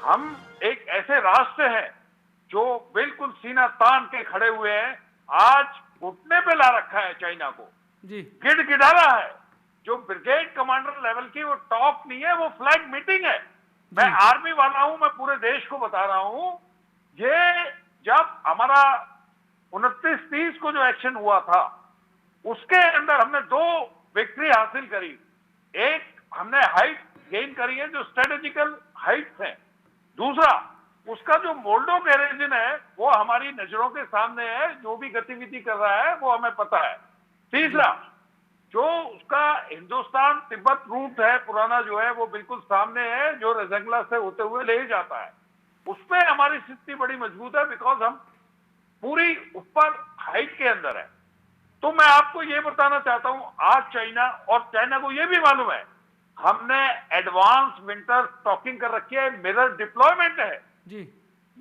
हम एक ऐसे राष्ट्र हैं जो बिल्कुल सीना तान के खड़े हुए हैं। आज घुटने पे ला रखा है चाइना को, जी, गिड़गिड़ा रहा है। जो ब्रिगेड कमांडर लेवल की वो टॉप नहीं है, वो फ्लैग मीटिंग है। मैं आर्मी वाला हूं, मैं पूरे देश को बता रहा हूं, ये जब हमारा 29-30 को जो एक्शन हुआ था उसके अंदर हमने 2 विक्ट्री हासिल करी। एक हमने हाइट गेन करी है जो स्ट्रेटेजिकल हाइट्स है, दूसरा उसका जो मोल्डो गैरेजन है वो हमारी नजरों के सामने है, जो भी गतिविधि कर रहा है वो हमें पता है। तीसरा जो उसका हिंदुस्तान तिब्बत रूट है पुराना जो है वो बिल्कुल सामने है, जो रजंगला से होते हुए ले जाता है। उसमें हमारी स्थिति बड़ी मजबूत है बिकॉज हम पूरी ऊपर हाइट के अंदर है। तो मैं आपको ये बताना चाहता हूं, आज चाइना, और चाइना को ये भी मालूम है हमने एडवांस विंटर स्टॉकिंग कर रखी है, मिरर डिप्लॉयमेंट है जी।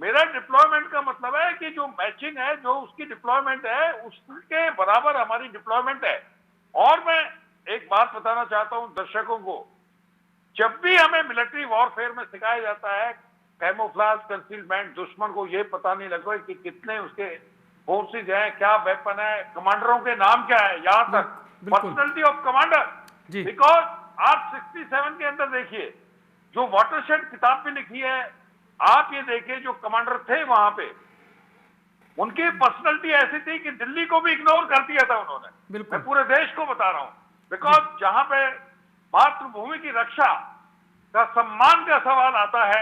मिरर डिप्लॉयमेंट का मतलब है कि जो मैचिंग है, जो उसकी डिप्लॉयमेंट है उसके बराबर हमारी डिप्लॉयमेंट है। और मैं एक बात बताना चाहता हूं दर्शकों को, जब भी हमें मिलिट्री वॉरफेयर में सिखाया जाता है कैमोफ्लेज कंसीलमेंट, दुश्मन को ये पता नहीं लग रहा है कि कितने उसके फोर्सेज हैं, क्या वेपन है, कमांडरों के नाम क्या है, यहां तक पर्सनैलिटी ऑफ कमांडर। बिकॉज आप 67 के अंदर देखिए जो वाटरशेड किताब में लिखी है, आप ये देखिए जो कमांडर थे वहां पे, उनकी पर्सनैलिटी ऐसी थी कि दिल्ली को भी इग्नोर कर दिया था उन्होंने। मैं पूरे देश को बता रहा हूं, बिकॉज जहां पे मातृभूमि की रक्षा का सम्मान का सवाल आता है,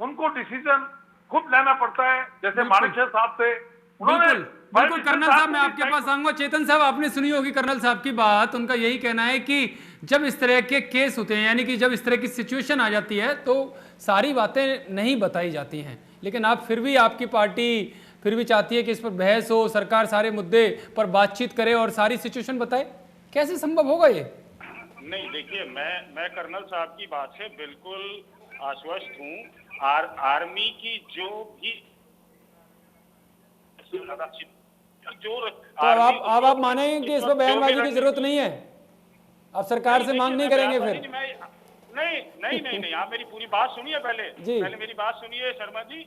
उनको डिसीजन खुद लेना पड़ता है। जैसे मानेकशॉ साहब थे, बिल्कुल कर्नल साहब मैं आपके पास आऊंगा। चेतन साहब, आपने सुनी होगी कर्नल साहब की बात, उनका यही कहना है कि जब इस तरह के केस होते हैं, यानी कि जब इस तरह की सिचुएशन आ जाती है तो सारी बातें नहीं बताई जाती हैं, लेकिन आप फिर भी, आपकी पार्टी फिर भी चाहती है कि इस पर बहस हो, सरकार सारे मुद्दे पर बातचीत करे और सारी सिचुएशन बताए। कैसे संभव होगा ये? नहीं देखिए, मैं कर्नल साहब की बात से बिल्कुल आश्वस्त हूँ। आर्मी की जो भी तो अब आप मानेंगे कि इस पर बयानबाजी की जरूरत नहीं है, आप सरकार से मांग नहीं करेंगे फिर? नहीं, आप मेरी पूरी बात सुनिए पहले मेरी बात सुनिए शर्मा जी।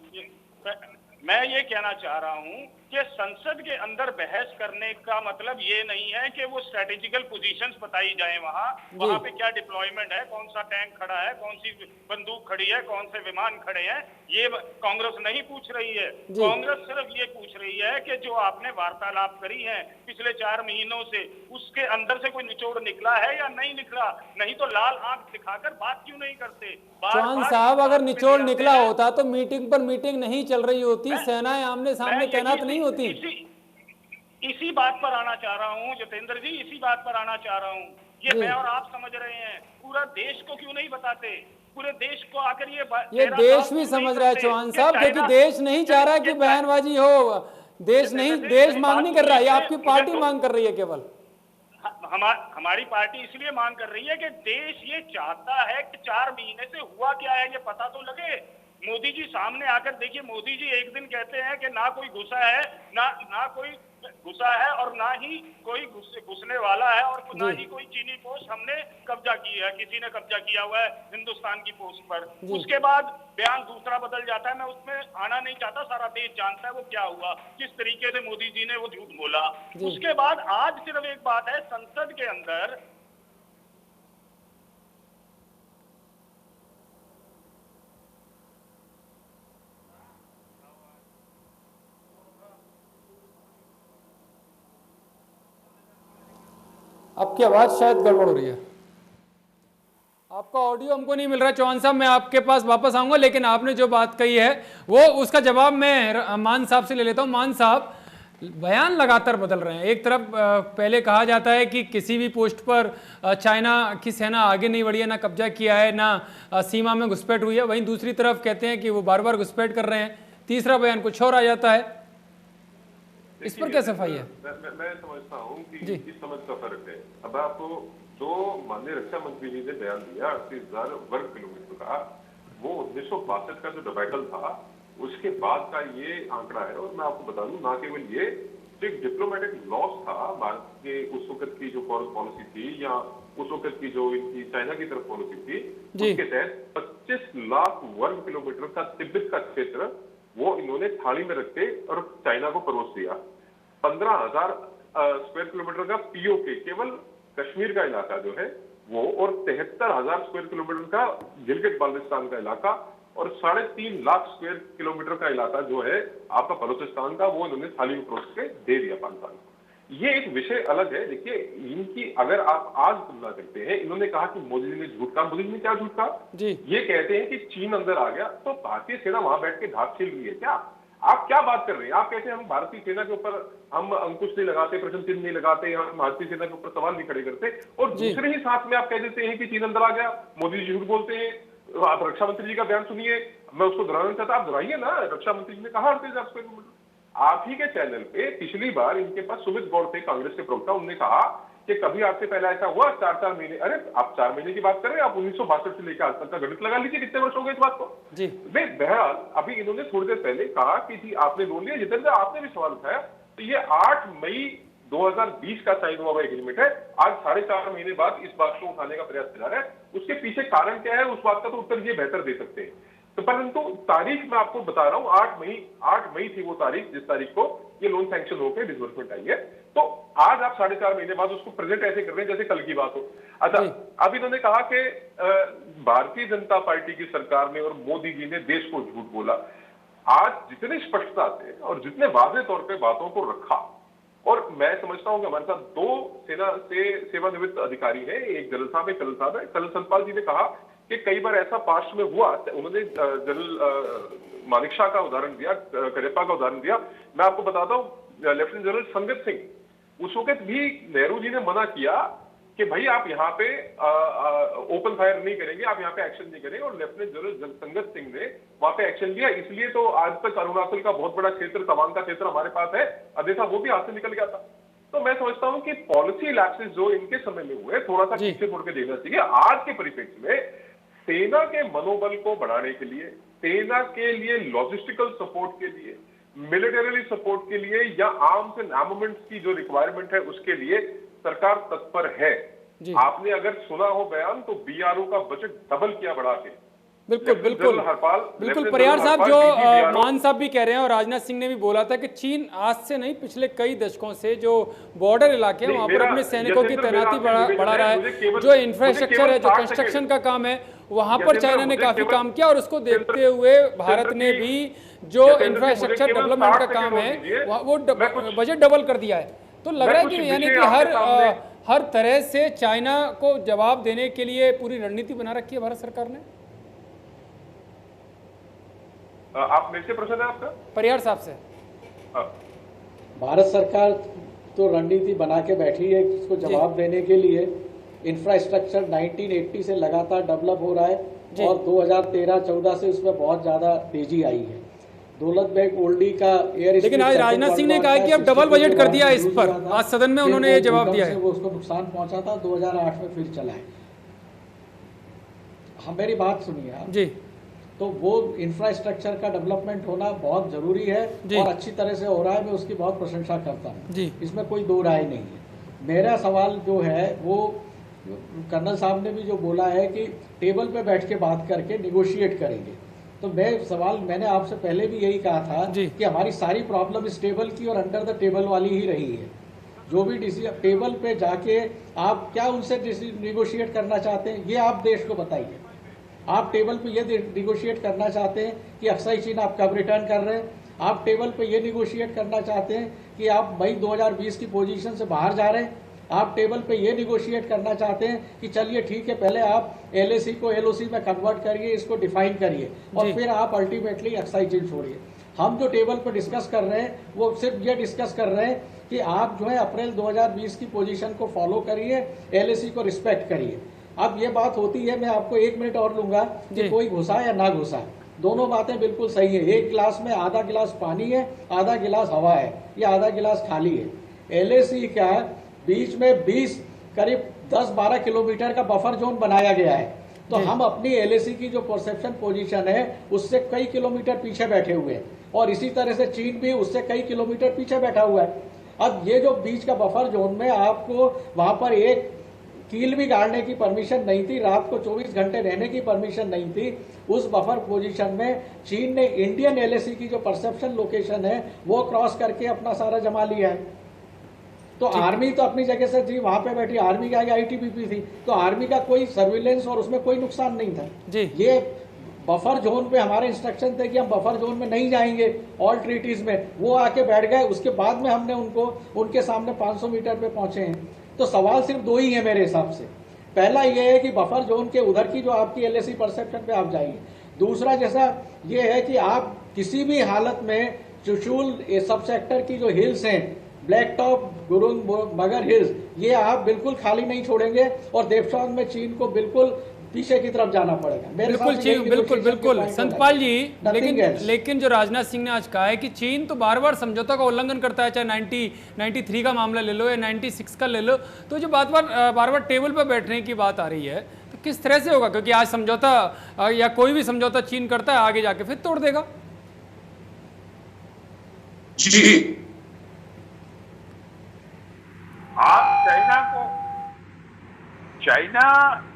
मैं ये कहना चाह रहा हूं कि संसद के अंदर बहस करने का मतलब ये नहीं है कि वो स्ट्रेटेजिकल पोजीशंस बताई जाए, वहां पे क्या डिप्लॉयमेंट है, कौन सा टैंक खड़ा है, कौन सी बंदूक खड़ी है, कौन से विमान खड़े हैं, ये कांग्रेस नहीं पूछ रही है। कांग्रेस सिर्फ ये पूछ रही है कि जो आपने वार्तालाप करी है पिछले 4 महीनों से, उसके अंदर से कोई निचोड़ निकला है या नहीं निकला। नहीं तो लाल आंख दिखाकर बात क्यों नहीं करते? चौहान साहब, अगर निचोड़ निकला होता तो मीटिंग पर मीटिंग नहीं चल रही होती, सेनाएं आमने सामने तैनात नहीं होती। इसी बात पर आना चाह रहा हूँ जितेंद्र जी, इसी बात पर आना चाह रहा हूँ। ये मैं और आप समझ रहे हैं, पूरा देश को क्यों नहीं बताते? पूरे देश को आकर ये देश भी समझ रहा है चौहान साहब, क्योंकि देश नहीं चाह रहा कि बयानबाजी हो, देश मांग नहीं कर रहा है, आपकी पार्टी मांग कर रही है केवल। हमारी पार्टी इसलिए मांग कर रही है कि देश ये चाहता है कि 4 महीने से हुआ क्या है ये पता तो लगे। मोदी जी सामने आकर देखिए, मोदी जी एक दिन कहते हैं कि ना कोई घुसा है, ना कोई घुसा है और ना ही कोई घुसने वाला है, और ना ही कोई चीनी पोस्ट हमने कब्जा की है, किसी ने कब्जा किया हुआ है हिंदुस्तान की पोस्ट पर। उसके बाद बयान दूसरा बदल जाता है, मैं उसमें आना नहीं चाहता, सारा देश जानता है वो क्या हुआ, किस तरीके से मोदी जी ने वो झूठ बोला। उसके बाद आज सिर्फ एक बात है, संसद के अंदर आपकी आवाज शायद गड़बड़ हो रही है, आपका ऑडियो हमको नहीं मिल रहा। चौहान साहब, मैं आपके पास वापस आऊंगा, लेकिन आपने जो बात कही है वो उसका जवाब मैं मान साहब से ले लेता हूं। मान साहब, बयान लगातार बदल रहे हैं। एक तरफ पहले कहा जाता है कि किसी भी पोस्ट पर चाइना की सेना आगे नहीं बढ़ी है, ना कब्जा किया है, ना सीमा में घुसपैठ हुई है। वहीं दूसरी तरफ कहते हैं कि वो बार बार घुसपैठ कर रहे हैं। तीसरा बयान कुछ और आ जाता है। इस पर क्या सफाई है? मैं समझता हूँ कि इस समझ का फर्क है। अब आपको जो माननीय रक्षा मंत्री जी ने बयान दिया 38,000 वर्ग किलोमीटर का, वो 1962 का जो डिबेकल था उसके बाद का ये आंकड़ा है। और मैं आपको बता दूं, ना केवल ये एक डिप्लोमेटिक लॉस था भारत के उस वक्त की जो फॉरेन पॉलिसी थी, या उस वक्त की जो इनकी चाइना की तरफ पॉलिसी थी, उसके तहत 25 लाख वर्ग किलोमीटर का तिब्बत का क्षेत्र वो इन्होंने थाली में रख के और चाइना को परोस दिया। 15,000 स्क्वायर किलोमीटर का पीओके केवल कश्मीर का इलाका जो है वो, और 73,000 स्क्वायर किलोमीटर का गिलगित बाल्टिस्तान का इलाका, और 3.5 लाख स्क्वायर किलोमीटर का इलाका जो है आपका बलूचिस्तान का, वो इन्होंने थाली में परोस के दे दिया पाकिस्तान को। ये एक विषय अलग है। देखिए, इनकी अगर आप आज तुलना करते हैं, इन्होंने कहा कि मोदी जी ने झूठ कहा। मोदी जी ने क्या झूठ कहा? ये कहते हैं कि चीन अंदर आ गया तो भारतीय सेना वहां बैठ के धाक छील रही है। क्या आप क्या बात कर रहे हैं? आप कहते हैं हम भारतीय सेना के ऊपर हम अंकुश नहीं लगाते, प्रश्न चिन्ह नहीं लगाते, हम भारतीय सेना के ऊपर सवाल नहीं खड़े करते, और दूसरे ही साथ में आप कह देते हैं कि चीन अंदर आ गया, मोदी जी झूठ बोलते हैं। आप रक्षा मंत्री जी का बयान सुनिए, मैं उसको दोहराना चाहता, आप दोहराइए ना। रक्षा मंत्री जी ने कहा 38,000 स्क्वायर किलोमीटर। आप ही के चैनल पे पिछली बार इनके पास सुमित गौड़ थे, कांग्रेस के प्रवक्ता, उन्होंने कहा कि कभी आपसे पहले ऐसा हुआ 4-4 महीने। अरे आप 4 महीने की बात कर रहे हैं, आप 1962 से लेकर आज तक का गणित लगा लीजिए, कितने वर्ष हो गए इस बात को। जी बहरहाल, अभी इन्होंने थोड़ी देर पहले कहा कि जी आपने लोन लिया, जितेंद्र आपने भी सवाल उठाया, तो ये 8 मई 2020 का साइन हुआ एग्रीमेंट है। आज 4.5 महीने बाद इस बात को उठाने का प्रयास किया जा रहा है। उसके पीछे कारण क्या है, उस बात का तो उत्तर ये बेहतर दे सकते हैं। तो परंतु तारीख मैं आपको बता रहा हूं, 8 मई थी वो तारीख जिस तारीख को ये लोन सैंक्शन होकर डिसबर्समेंट आई है। तो आज आप 4.5 महीने बाद उसको प्रेजेंट ऐसे कर रहे हैं जैसे कल की बात हो। अच्छा, अब इन्होंने कहा कि भारतीय जनता पार्टी की सरकार ने और मोदी जी ने देश को झूठ बोला। आज जितनी स्पष्टता से और जितने वाज़ेह तौर पे बातों को रखा, और मैं समझता हूं कि हमारे साथ 2 सेना से सेवानिवृत्त अधिकारी हैं, एक जनरल साहब है, कर्नल साहब है। कर्नल सतपाल जी ने कहा कि कई बार ऐसा पास्ट में हुआ, उन्होंने जनरल मानिकशाह का उदाहरण दिया, करेप्पा का उदाहरण दिया। मैं आपको बताता हूं, लेफ्टिनेंट जनरल संगत सिंह, उस वक्त भी नेहरू जी ने मना किया कि भाई आप यहाँ पे ओपन फायर नहीं करेंगे, आप यहाँ पे एक्शन नहीं करेंगे, और लेफ्टिनेंट जनरल संगत सिंह ने वहां पे एक्शन लिया। इसलिए तो आज तक अरुणाचल का बहुत बड़ा क्षेत्र, तवांग का क्षेत्र हमारे पास है, अन्यथा वो भी हाथ से निकल गया था। तो मैं समझता हूं कि पॉलिसी लैप्सेस जो इनके समय में हुए, थोड़ा सा पीछे मुड़ के देखना चाहिए। आज के परिप्रेक्ष्य में सेना के मनोबल को बढ़ाने के लिए, सेना के लिए लॉजिस्टिकल सपोर्ट के लिए, मिलिटरी सपोर्ट के लिए, या आर्म्स एंड आर्मामेंट्स की जो रिक्वायरमेंट है उसके लिए सरकार तत्पर है। आपने अगर सुना हो बयान, तो बीआरओ का बजट डबल किया बढ़ा के। बिल्कुल परियार साहब, जो मान साहब भी कह रहे हैं और राजनाथ सिंह ने भी बोला था कि चीन आज से नहीं, पिछले कई दशकों से जो बॉर्डर इलाके हैं वहां पर अपने सैनिकों की तैनाती बढ़ा रहा है। जो इंफ्रास्ट्रक्चर है, जो कंस्ट्रक्शन का काम है, वहां पर चाइना ने काफी काम किया, और उसको देखते हुए भारत ने भी जो इंफ्रास्ट्रक्चर डेवलपमेंट का काम है वो बजट डबल कर दिया है। तो लग रहा है कि यानी कि हर तरह से चाइना को जवाब देने के लिए पूरी रणनीति बना रखी है भारत सरकार ने। आप मेरे से प्रश्न है आपका? परियार साहब से। भारत सरकार तो रणनीति बना के बैठी है इसको जवाब देने के लिए। इंफ्रास्ट्रक्चर 1980 से लगातार डेवलप हो रहा है, और 2013-14 से उसमें बहुत ज्यादा तेजी आई है। दौलत बेग ओल्डी का एयर, लेकिन आज राजनाथ सिंह ने कहा कि अब डबल बजट कर दिया इस पर। आज सदन में उन्होंने ये जवाब दिया है। वो उसको नुकसान पहुंचा था, 2008 में फिर चला है। हाँ, मेरी बात सुनिए आप जी। तो वो इंफ्रास्ट्रक्चर का डेवलपमेंट होना बहुत ज़रूरी है और अच्छी तरह से हो रहा है। मैं उसकी बहुत प्रशंसा करता हूँ, इसमें कोई दो राय नहीं है। मेरा सवाल जो है वो कर्नल साहब ने भी जो बोला है कि टेबल पे बैठ के बात करके निगोशिएट करेंगे, तो मैंने आपसे पहले भी यही कहा था कि हमारी सारी प्रॉब्लम इस टेबल की और अंडर द टेबल वाली ही रही है। जो भी टेबल पे जाके आप क्या उनसे निगोशिएट करना चाहते हैं, ये आप देश को बताइए। आप टेबल पे ये निगोशिएट करना चाहते हैं कि अक्साई चीन आप कब रिटर्न कर रहे हैं, आप टेबल पे ये निगोशिएट करना चाहते हैं कि आप मई 2020 की पोजीशन से बाहर जा रहे हैं, आप टेबल पे ये निगोशिएट करना चाहते हैं कि चलिए ठीक है, पहले आप LAC को LOC में कन्वर्ट करिए, इसको डिफाइन करिए और फिर आप अल्टीमेटली अक्साई चीन छोड़िए। हम जो टेबल पर डिस्कस कर रहे हैं वो सिर्फ ये डिस्कस कर रहे हैं कि आप जो है अप्रैल 2020 की पोजीशन को फॉलो करिए, LAC को रिस्पेक्ट करिए। अब ये बात होती है, मैं आपको 1 मिनट और लूंगा कि कोई घुसा या ना घुसा, दोनों बातें बिल्कुल सही है। एक गिलास में आधा गिलास पानी है, आधा गिलास हवा है, या आधा गिलास खाली है। LAC का बीच में 20 करीब 10-12 किलोमीटर का बफर जोन बनाया गया है, तो हम अपनी LAC की जो परसेप्शन पोजीशन है उससे कई किलोमीटर पीछे बैठे हुए हैं और इसी तरह से चीन भी उससे कई किलोमीटर पीछे बैठा हुआ है। अब ये जो बीच का बफर जोन में आपको वहां पर एक कील भी गाड़ने की परमिशन नहीं थी, रात को 24 घंटे रहने की परमिशन नहीं थी। उस बफर पोजीशन में चीन ने इंडियन LAC की जो परसेप्शन लोकेशन है वो क्रॉस करके अपना सारा जमा लिया है। तो आर्मी तो अपनी जगह से थी, वहां पे बैठी आर्मी की ITBP थी, तो आर्मी का कोई सर्विलेंस और उसमें कोई नुकसान नहीं था जी। ये बफर जोन पे हमारे इंस्ट्रक्शन थे कि हम बफर जोन में नहीं जाएंगे ऑल ट्रीटीज में, वो आके बैठ गए। उसके बाद में हमने उनको उनके सामने 500 मीटर पे पहुंचे हैं। तो सवाल सिर्फ दो ही है मेरे हिसाब से। पहला ये है कि बफर जोन के उधर की जो आपकी LAC परसेप्शन पे आप जाइए। दूसरा जैसा ये है कि आप किसी भी हालत में चुशूल सब सेक्टर की जो हिल्स हैं, ब्लैक टॉप, गुरुंग, मगर हिल्स, ये आप बिल्कुल खाली नहीं छोड़ेंगे और देवशॉन्ग में चीन को बिल्कुल पीछे की तरफ जाना पड़ेगा। बिल्कुल संतपाल जी, लेकिन जो राजनाथ सिंह ने आज कहा है कि चीन तो बार बार समझौता का उल्लंघन करता है, चाहे 93 का मामला ले लो या 96 का ले लो, तो जो बार बार टेबल पर बैठने की बात आ रही है, तो किस तरह से होगा? क्योंकि आज समझौता या कोई भी समझौता चीन करता है, आगे जाके फिर तोड़ देगा। जी, आज चाइना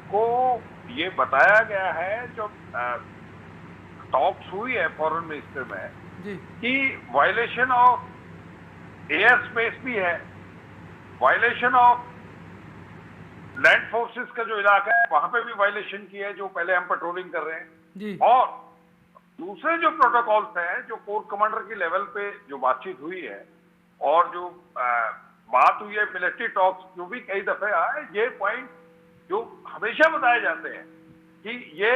को ये बताया गया है, जो टॉक्स हुई है फॉरेन मिनिस्टर में, कि वायलेशन ऑफ एयर स्पेस भी है, वायलेशन ऑफ लैंड फोर्सेस का जो इलाका है वहां पे भी वायलेशन की है, जो पहले हम पेट्रोलिंग कर रहे हैं। और दूसरे जो प्रोटोकॉल्स हैं, जो कोर कमांडर की लेवल पे जो बातचीत हुई है और जो बात हुई है मिलिट्री टॉक्स, जो भी कई दफे आए, ये पॉइंट जो हमेशा बताए जाते हैं कि ये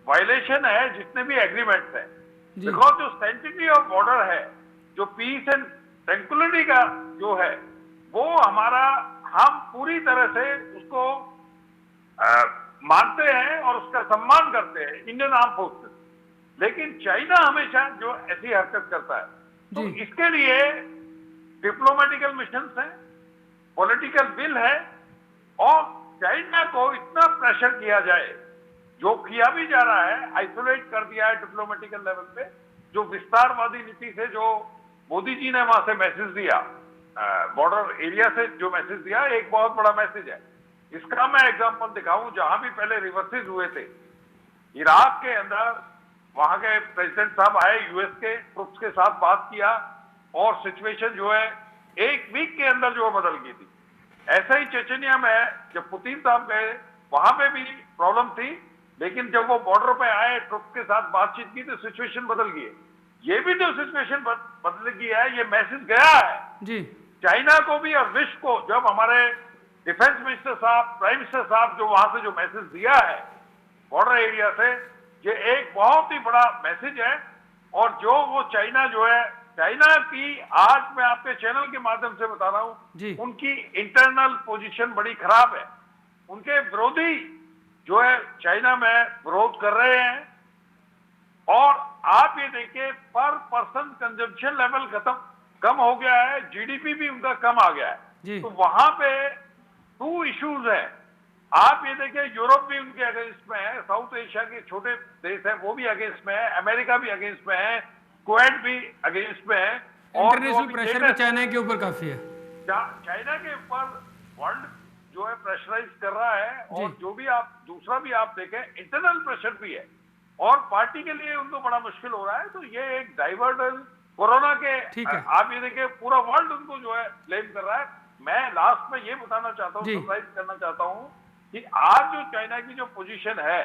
वायलेशन है जितने भी एग्रीमेंट्स हैं, बिकॉज जो सेंटिटी ऑफ बॉर्डर है, जो पीस एंड ट्रैंक्विलिटी का जो है, वो हमारा, हम पूरी तरह से उसको मानते हैं और उसका सम्मान करते हैं, इंडियन आर्म फोर्सेस। लेकिन चाइना हमेशा जो ऐसी हरकत करता है, तो इसके लिए डिप्लोमेटिकल मिशंस हैं, पॉलिटिकल विल है, और चाइना को इतना प्रेशर किया जाए, जो किया भी जा रहा है, आइसोलेट कर दिया है डिप्लोमेटिकल लेवल पे, जो विस्तारवादी नीति से जो मोदी जी ने वहां से मैसेज दिया, बॉर्डर एरिया से जो मैसेज दिया, एक बहुत बड़ा मैसेज है। इसका मैं एग्जांपल दिखाऊं, जहां भी पहले रिवर्सेस हुए थे, इराक के अंदर वहां के प्रेसिडेंट साहब आए, यूएस के ट्रुप्स के साथ बात किया और सिचुएशन जो है 1 वीक के अंदर जो बदल गई थी। ऐसा ही चेचनिया में जब पुतिन साहब गए, वहां पे भी प्रॉब्लम थी, लेकिन जब वो बॉर्डर पे आए, ट्रुप्स के साथ बातचीत की, तो सिचुएशन बदल गई है। ये भी जो सिचुएशन बदल गई है, ये मैसेज गया है जी चाइना को भी और विश्व को। जब हमारे डिफेंस मिनिस्टर साहब, प्राइम मिनिस्टर साहब जो वहां से जो मैसेज दिया है बॉर्डर एरिया से, ये एक बहुत ही बड़ा मैसेज है। और जो वो चाइना जो है, चाइना की आज मैं आपके चैनल के माध्यम से बता रहा हूं, उनकी इंटरनल पोजीशन बड़ी खराब है। उनके विरोधी जो है चाइना में विरोध कर रहे हैं, और आप ये देखिए पर पर्सन कंजम्पशन लेवल कम हो गया है, जीडीपी भी उनका कम आ गया है। तो वहां पे 2 इश्यूज हैं। आप ये देखिए, यूरोप भी उनके अगेंस्ट में है, साउथ एशिया के छोटे देश है वो भी अगेंस्ट में है, अमेरिका भी अगेंस्ट में है, कुवैत भी अगेंस्ट में है। और इंटरनेशनल प्रेशर भी चाइना के ऊपर काफी है। चाइना के ऊपर वर्ल्ड जो है प्रेशराइज कर रहा है, और जो भी आप दूसरा भी आप देखें, इंटरनल प्रेशर भी है, और पार्टी के लिए उनको बड़ा मुश्किल हो रहा है। तो ये एक डाइवर्जन कोरोना के, आप ये देखिए पूरा वर्ल्ड उनको जो है ब्लेम कर रहा है। मैं लास्ट में ये बताना चाहता हूँ, सरप्राइज करना चाहता हूँ कि आज जो चाइना की जो पोजीशन है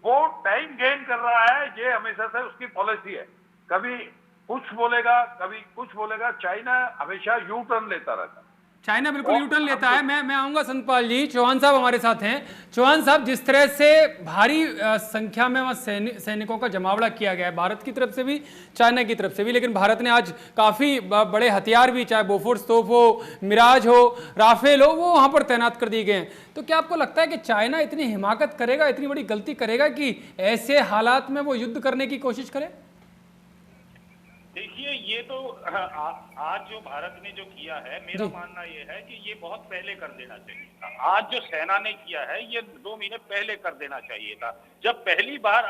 वो टाइम गेन कर रहा है। ये हमेशा से उसकी पॉलिसी है, कभी कुछ बोलेगा कभी कुछ बोलेगा। चाइना हमेशा यू टर्न लेता रहता है। चाइना बिल्कुल यू टर्न लेता है। मैं आऊंगा संतपाल जी। चौहान साहब हमारे साथ हैं। चौहान साहब, जिस तरह से भारी संख्या में वहाँ सैनिकों का जमावड़ा किया गया है, भारत की तरफ से भी चाइना की तरफ से भी, लेकिन भारत ने आज काफी बड़े हथियार भी, चाहे बोफोर्स तोप हो, मिराज हो, राफेल हो, वो वहां पर तैनात कर दिए गए हैं। तो क्या आपको लगता है कि चाइना इतनी हिमाकत करेगा, इतनी बड़ी गलती करेगा कि ऐसे हालात में वो युद्ध करने की कोशिश करे? देखिए, ये तो आज जो भारत ने जो किया है, मेरा मानना ये है कि ये बहुत पहले कर देना चाहिए था। आज जो सेना ने किया है ये 2 महीने पहले कर देना चाहिए था। जब पहली बार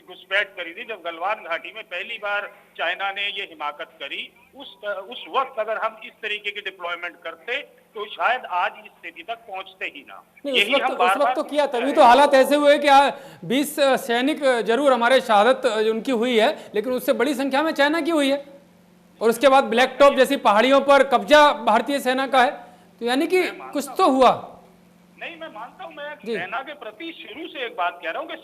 घुसपैठ करी थी, जब गलवान घाटी में पहली बार चाइना ने ये हिमाकत करी, उस वक्त अगर हम इस तरीके की डिप्लॉयमेंट करते तो शायद आज इस स्थिति तक पहुंचते ही ना। उस वक्त तो किया, तभी तो हालात ऐसे हुए कि 20 सैनिक जरूर हमारे शहादत उनकी हुई है, लेकिन उससे बड़ी संख्या में चाइना की हुई है, और उसके बाद ब्लैक टॉप जैसी पहाड़ियों पर कब्जा भारतीय सेना का है। तो यानी कि कुछ तो हुआ। नहीं, मैं मानता हूं, मैं सेना के प्रति शुरू से एक बात कह रहा हूं कि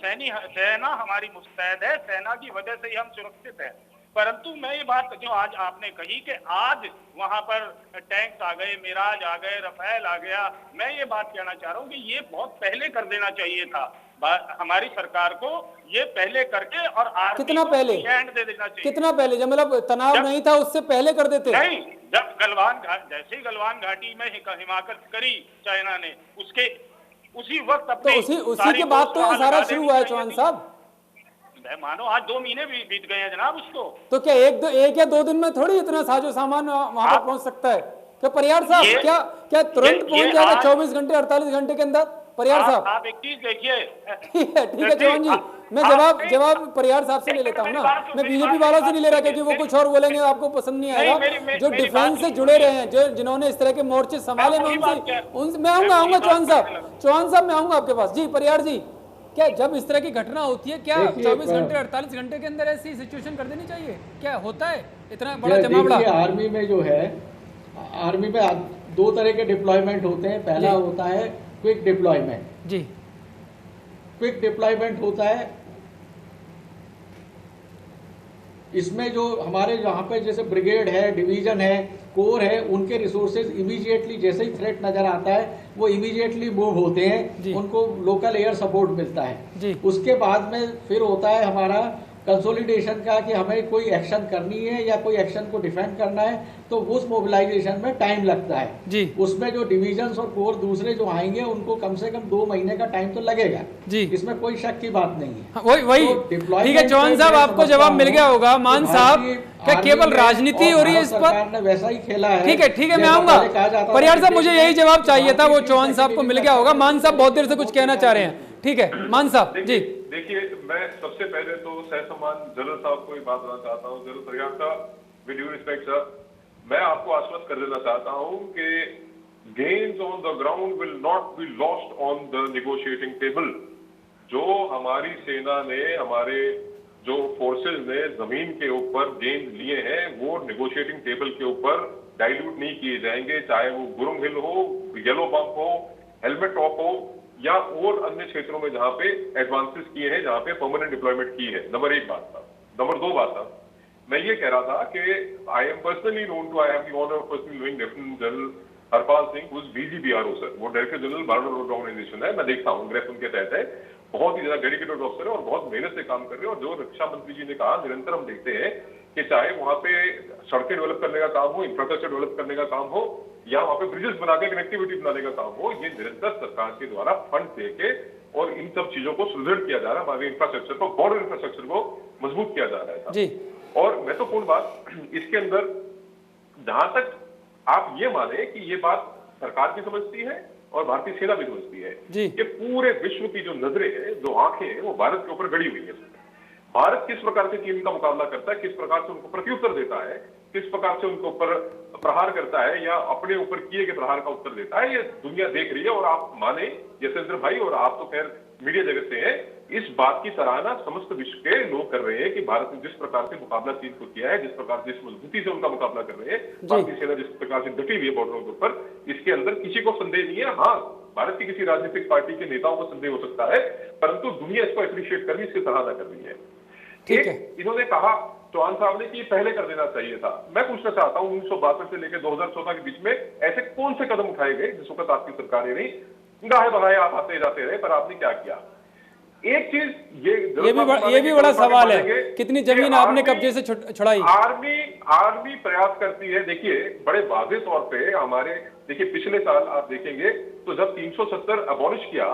सेना हमारी मुस्तैद है, सेना की वजह से ही हम सुरक्षित हैं। परंतु मैं ये बात जो आज आपने कही कि आज वहां पर टैंक्स आ गए, मिराज आ गए, रफेल आ गया, मैं ये बात कहना चाह रहा हूं कि ये बहुत पहले कर देना चाहिए था हमारी सरकार को, ये पहले करके, और कितना पहले एंड दे देना चाहिए। कितना पहले? जब मतलब तनाव नहीं था उससे पहले कर देते? नहीं, जब जैसे ही गलवान घाटी में हिमाकत करी चाइना ने, उसी वक्त अपने तो उसी के बाद तो ये सारा शुरू हुआ है चौहान साहब। मानो आज 2 महीने भी बीत गए हैं जनाब उसको। तो क्या एक या 2 दिन में थोड़ी इतना साजो सामान वहां पर पहुंच सकता है? क्या परियार साहब क्या तुरंत पहुंच जाएगा 24 घंटे 48 घंटे के अंदर? परियार साहब आप एक चीज देखिए। ठीक है चौहान जी, मैं जवाब परियार साहब से ले लेता हूँ ना, मैं बीजेपी वालों से नहीं ले रहा, क्योंकि वो कुछ और बोलेंगे आपको पसंद नहीं आएगा। जो डिफेंस से जुड़े रहे हैं, जो जिन्होंने इस तरह के मोर्चे संभाले, मैं उनसे मैं आऊंगा चौहान साहब मैं आऊंगा आपके पास। जी परियार जी, क्या जब इस तरह की घटना होती है, क्या 24 घंटे 48 घंटे के अंदर ऐसी सिचुएशन कर देनी चाहिए? क्या होता है इतना बड़ा जमावड़ा? आर्मी में जो है, आर्मी में 2 तरह के डिप्लॉयमेंट होते हैं। पहला होता है क्विक डिप्लॉयमेंट। जी, क्विक डिप्लॉयमेंट होता है, इसमें जो हमारे यहाँ पे जैसे ब्रिगेड है, डिवीजन है, कोर है, उनके रिसोर्सेज इमीडिएटली जैसे ही थ्रेट नजर आता है वो इमीडिएटली मूव होते हैं, उनको लोकल एयर सपोर्ट मिलता है। उसके बाद में फिर होता है हमारा कंसोलिडेशन का, कि हमें कोई एक्शन करनी है या कोई एक्शन को डिफेंड करना है, तो उस मोबिलाइजेशन में टाइम लगता है जी। उसमें जो डिवीजन्स और कोर दूसरे जो आएंगे उनको कम से कम 2 महीने का टाइम तो लगेगा जी, इसमें कोई शक की बात नहीं है। वही ठीक है चौहान साहब, आपको जवाब मिल गया होगा। मान साहब, क्या केवल राजनीति हो रही है इस पर? वैसा ही खेला है। ठीक है मैं आऊंगा। परियार साहब, मुझे यही जवाब चाहिए था, वो चौहान साहब को मिल गया होगा। मान साहब बहुत देर से कुछ कहना चाह रहे हैं। ठीक है मान साहब जी। देखिए, मैं सबसे पहले तो सहसम्मान जनरल साहब को ही बात करना चाहता हूँ। जनरल परियार साहब, विद ड्यू रिस्पेक्ट सर, मैं आपको आश्वस्त कर देना चाहता हूँ कि gains on the ground will not be lost on the negotiating table. जो हमारी सेना ने, हमारे जो फोर्सेज ने जमीन के ऊपर गेंद लिए हैं, वो नेगोशिएटिंग टेबल के ऊपर डाइल्यूट नहीं किए जाएंगे, चाहे वो गुरुंग हिल हो, येलो बम्प हो, हेलमेट टॉप हो, या और अन्य क्षेत्रों में जहां पे एडवांसेस किए हैं, जहां पे परमानेंट डिप्लॉयमेंट की है। नंबर 1 बात था। नंबर 2 बात था, मैं ये कह रहा था कि I am personally known to, I have the honour of personally knowing lieutenant general Harpal Singh, who is DGBRO sir, वो director general Bharat road organisation है। मैं देखता हूँ, ग्रेफ उनके तहत है। बहुत ही ज्यादा डेडिकेटेड ऑफिसर है और बहुत मेहनत से काम कर रहे हैं। और जो रक्षा मंत्री जी ने कहा, निरंतर हम देखते हैं कि चाहे वहां पे सड़कें डेवलप करने का काम हो, इंफ्रास्ट्रक्चर डेवलप करने का काम हो, या वहां पे ब्रिजेस बनाकर कनेक्टिविटी बनाने का काम हो, ये निरंतर सरकार के द्वारा फंड देके और इन सब चीजों को सुदृढ़ किया जा रहा है। हमारे इंफ्रास्ट्रक्चर को, बॉर्डर इंफ्रास्ट्रक्चर को मजबूत किया जा रहा है जी। और महत्वपूर्ण बात इसके अंदर, जहां तक आप ये माने कि ये बात सरकार भी समझती है और भारतीय सेना भी समझती है जी। कि पूरे विश्व की जो नजरें हैं, जो आंखें हैं, वो भारत के ऊपर गड़ी हुई है। भारत किस प्रकार से चीन का मुकाबला करता है, किस प्रकार से उनको प्रत्युत्तर देता है, किस प्रकार से उनके ऊपर प्रहार करता है या अपने ऊपर किए गए प्रहार का उत्तर देता है, ये दुनिया देख रही है। और आप माने यशेंद्र भाई, और आप तो खैर मीडिया जगत से हैं, इस बात की सराहना समस्त विश्व के लोग कर रहे हैं कि भारत ने जिस प्रकार से मुकाबला चीन को किया है, जिस प्रकार से, जिस मजबूती से उनका मुकाबला कर रहे हैं, भारतीय सेना जिस प्रकार से डटी हुई है बॉर्डरों के ऊपर, इसके अंदर किसी को संदेह नहीं है। हाँ, भारत की किसी राजनीतिक पार्टी के नेताओं को संदेह हो सकता है, परंतु दुनिया इसको अप्रिशिएट कर रही है, इसकी सराहना कर रही है। ठीक है। इन्होंने कहा चौहान साहब ने कि पहले कर देना चाहिए था। मैं पूछना चाहता हूं 1962 से लेकर 2014 के बीच में ऐसे कौन से कदम उठाए गए जिस वक्त आपकी सरकारें नहीं, गाहे बगाए आप आते जाते रहे, पर आपने क्या किया? एक चीज ये भी बड़ा सवाल है, कितनी जमीन आपने कब्जे से छुड़ाई? आर्मी प्रयास करती है। देखिए, बड़े वाज़ेह तौर पे हमारे, देखिए पिछले साल आप देखेंगे तो जब 370 अबॉलिश किया,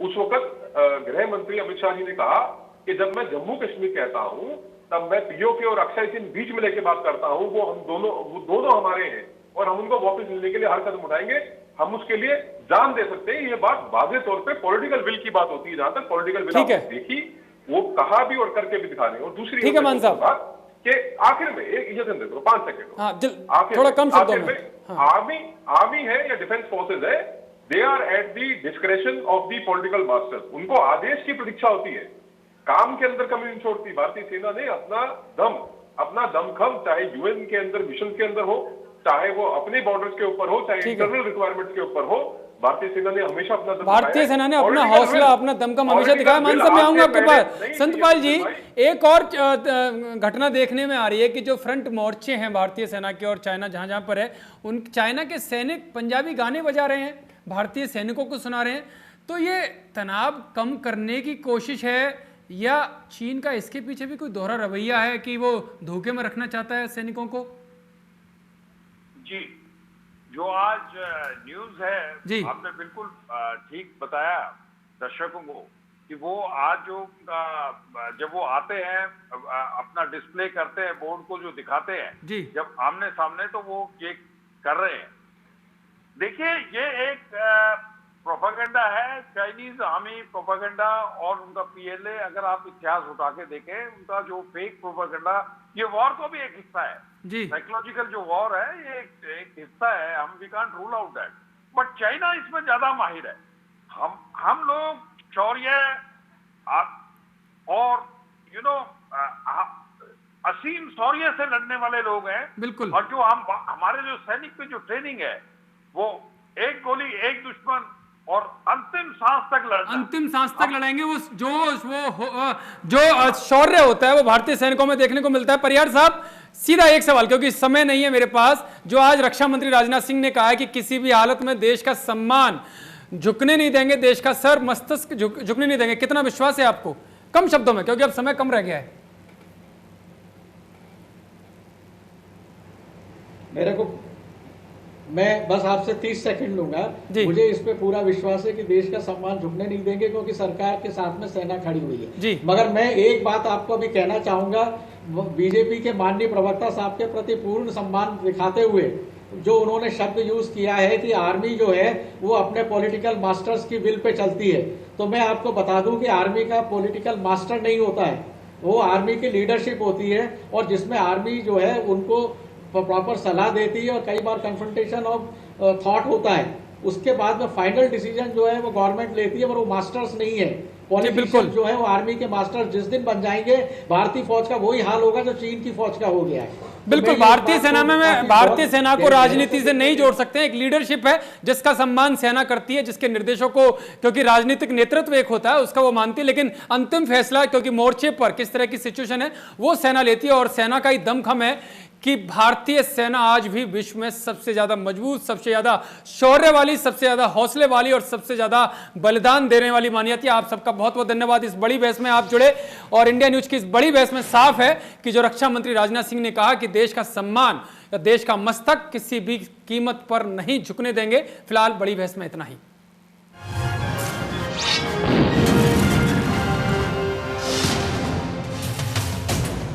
उस वक्त गृह मंत्री अमित शाह जी ने कहा कि जब मैं जम्मू कश्मीर कहता हूं तब मैं पीओके और अक्षय सिंह बीच में लेके बात करता हूं, वो दोनों हमारे हैं और हम उनको वापस लेने के लिए हर कदम उठाएंगे, हम उसके लिए जान दे सकते हैं। ये बात वाज़ेह तौर पे पॉलिटिकल विल की बात होती है। जहां तक पॉलिटिकल विल देखी, वो कहा भी और करके भी दिखा रहे हैं। और दूसरी ठीक है मान साहब कि आखिर में एक इजाजत दे दो 5 सेकंड, थोड़ा कम शब्दों में, आर्मी है या डिफेंस फोर्सेज है, they are at the discretion of the political masters. उनको आदेश की प्रतीक्षा होती है, काम के अंदर कमी नहीं छोड़ती। भारतीय सेना ने अपना दमखम, चाहे यूएन के अंदर मिशन के अंदर हो, चाहे वो अपने बॉर्डर्स के ऊपर हो, चाहे इंटरनल रिक्वायरमेंट्स के ऊपर हो, भारतीय सेना ने हमेशा अपना भारतीय सेना ने अपना हौसला, अपना दमखम हमेशा दिखाया। मान साहब, मैं आऊंगा आपके पास। संतपाल जी, एक और घटना देखने में आ रही है कि जो फ्रंट मोर्चे हैं भारतीय सेना के और चाइना जहां जहां पर है, उन चाइना के सैनिक पंजाबी गाने बजा रहे हैं, भारतीय सैनिकों को सुना रहे हैं। तो ये तनाव कम करने की कोशिश है या चीन का इसके पीछे भी कोई दोहरा रवैया है कि वो धोखे में रखना चाहता है सैनिकों को? जी, जो आज न्यूज है जी, आपने बिल्कुल ठीक बताया दर्शकों को कि वो आज जो जब वो आते हैं, अपना डिस्प्ले करते हैं, बोर्ड को जो दिखाते हैं जी, जब आमने सामने, तो वो ये कर रहे हैं। देखिए, ये एक प्रोपेगेंडा है, चाइनीज आर्मी प्रोपेगेंडा और उनका पीएलए। अगर आप इतिहास उठा के देखें, उनका जो फेक प्रोपेगेंडा, ये वॉर का भी एक हिस्सा है जी। साइकोलॉजिकल जो वॉर है, ये एक हिस्सा है, हम we can't rule out that, but China इसमें ज्यादा माहिर है। हम लोग शौर्य और असीम शौर्य से लड़ने वाले लोग हैं बिल्कुल। और जो हमारे जो सैनिक पे जो ट्रेनिंग है, वो एक गोली एक दुश्मन और अंतिम सांस तक लड़ेंगे। वो जो शौर्य होता है वो भारतीय सैनिकों में देखने को मिलता है। परिहार साहब, सीधा एक सवाल, क्योंकि समय नहीं है मेरे पास, जो आज रक्षा मंत्री राजनाथ सिंह ने कहा है कि किसी भी हालत में देश का सम्मान झुकने नहीं देंगे, देश का सर मस्तक झुकने नहीं देंगे, कितना विश्वास है आपको? कम शब्दों में, क्योंकि अब समय कम रह गया है। मेरे को, मैं बस आपसे 30 सेकंड लूंगा। मुझे इस पे पूरा विश्वास है कि देश का सम्मान झुकने नहीं देंगे, क्योंकि सरकार के साथ में सेना खड़ी हुई है जी। मगर मैं एक बात आपको अभी कहना चाहूंगा, बीजेपी के माननीय प्रवक्ता साहब के प्रति पूर्ण सम्मान दिखाते हुए जो उन्होंने शब्द यूज किया है कि आर्मी जो है वो अपने पॉलिटिकल मास्टर्स की विल पे चलती है, तो मैं आपको बता दूं कि आर्मी का पॉलिटिकल मास्टर नहीं होता है, वो आर्मी की लीडरशिप होती है, और जिसमें आर्मी जो है उनको प्रॉपर सलाह देती है और कई बार कन्फ्रंटेशन ऑफ थॉट होता है। उसके बाद में फाइनल डिसीजन जो है वो गवर्नमेंट लेती है, और वो मास्टर्स नहीं है। पॉलिटिशियन जो है वो आर्मी के मास्टर जिस दिन बन जाएंगे, भारतीय फौज का वही हाल होगा जो चीन की फौज का हो गया है। बिल्कुल, भारतीय सेना में भारतीय सेना को राजनीति से नहीं जोड़ सकते हैं। एक लीडरशिप है जिसका सम्मान सेना करती है, जिसके निर्देशों को, क्योंकि राजनीतिक नेतृत्व एक होता है, उसका वो मानती है, लेकिन अंतिम फैसला क्योंकि मोर्चे पर किस तरह की सिचुएशन है वो सेना लेती है। और सेना का ही दमखम है कि भारतीय सेना आज भी विश्व में सबसे ज्यादा मजबूत, सबसे ज्यादा शौर्य वाली, सबसे ज्यादा हौसले वाली और सबसे ज्यादा बलिदान देने वाली मानी जाती है। आप सबका बहुत बहुत धन्यवाद। इस बड़ी बहस में आप जुड़े, और इंडिया न्यूज की इस बड़ी बहस में साफ है कि जो रक्षा मंत्री राजनाथ सिंह ने कहा कि देश का सम्मान या देश का मस्तक किसी भी कीमत पर नहीं झुकने देंगे। फिलहाल बड़ी बहस में इतना ही।